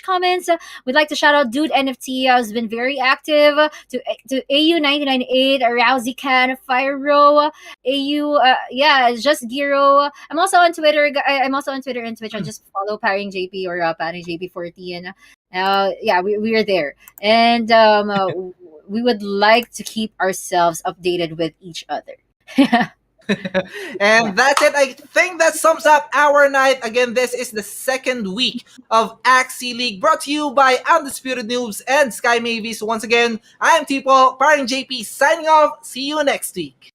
comments. We'd like to shout out Dude NFT has been very active. To AU 998, Rousey Can, Fire Row, AU. Yeah, just Giro. I'm also on Twitter. I'm also on Twitter and Twitch. I just follow Paring JP or Paring JP 14. Yeah, we are there, and we would like to keep ourselves updated with each other. Yeah. And that's it. I think that sums up our night. Again, this is the second week of Axie League brought to you by Undisputed Noobs and Sky Mavis. Once again, I am Tipo, Paring JP signing off. See you next week.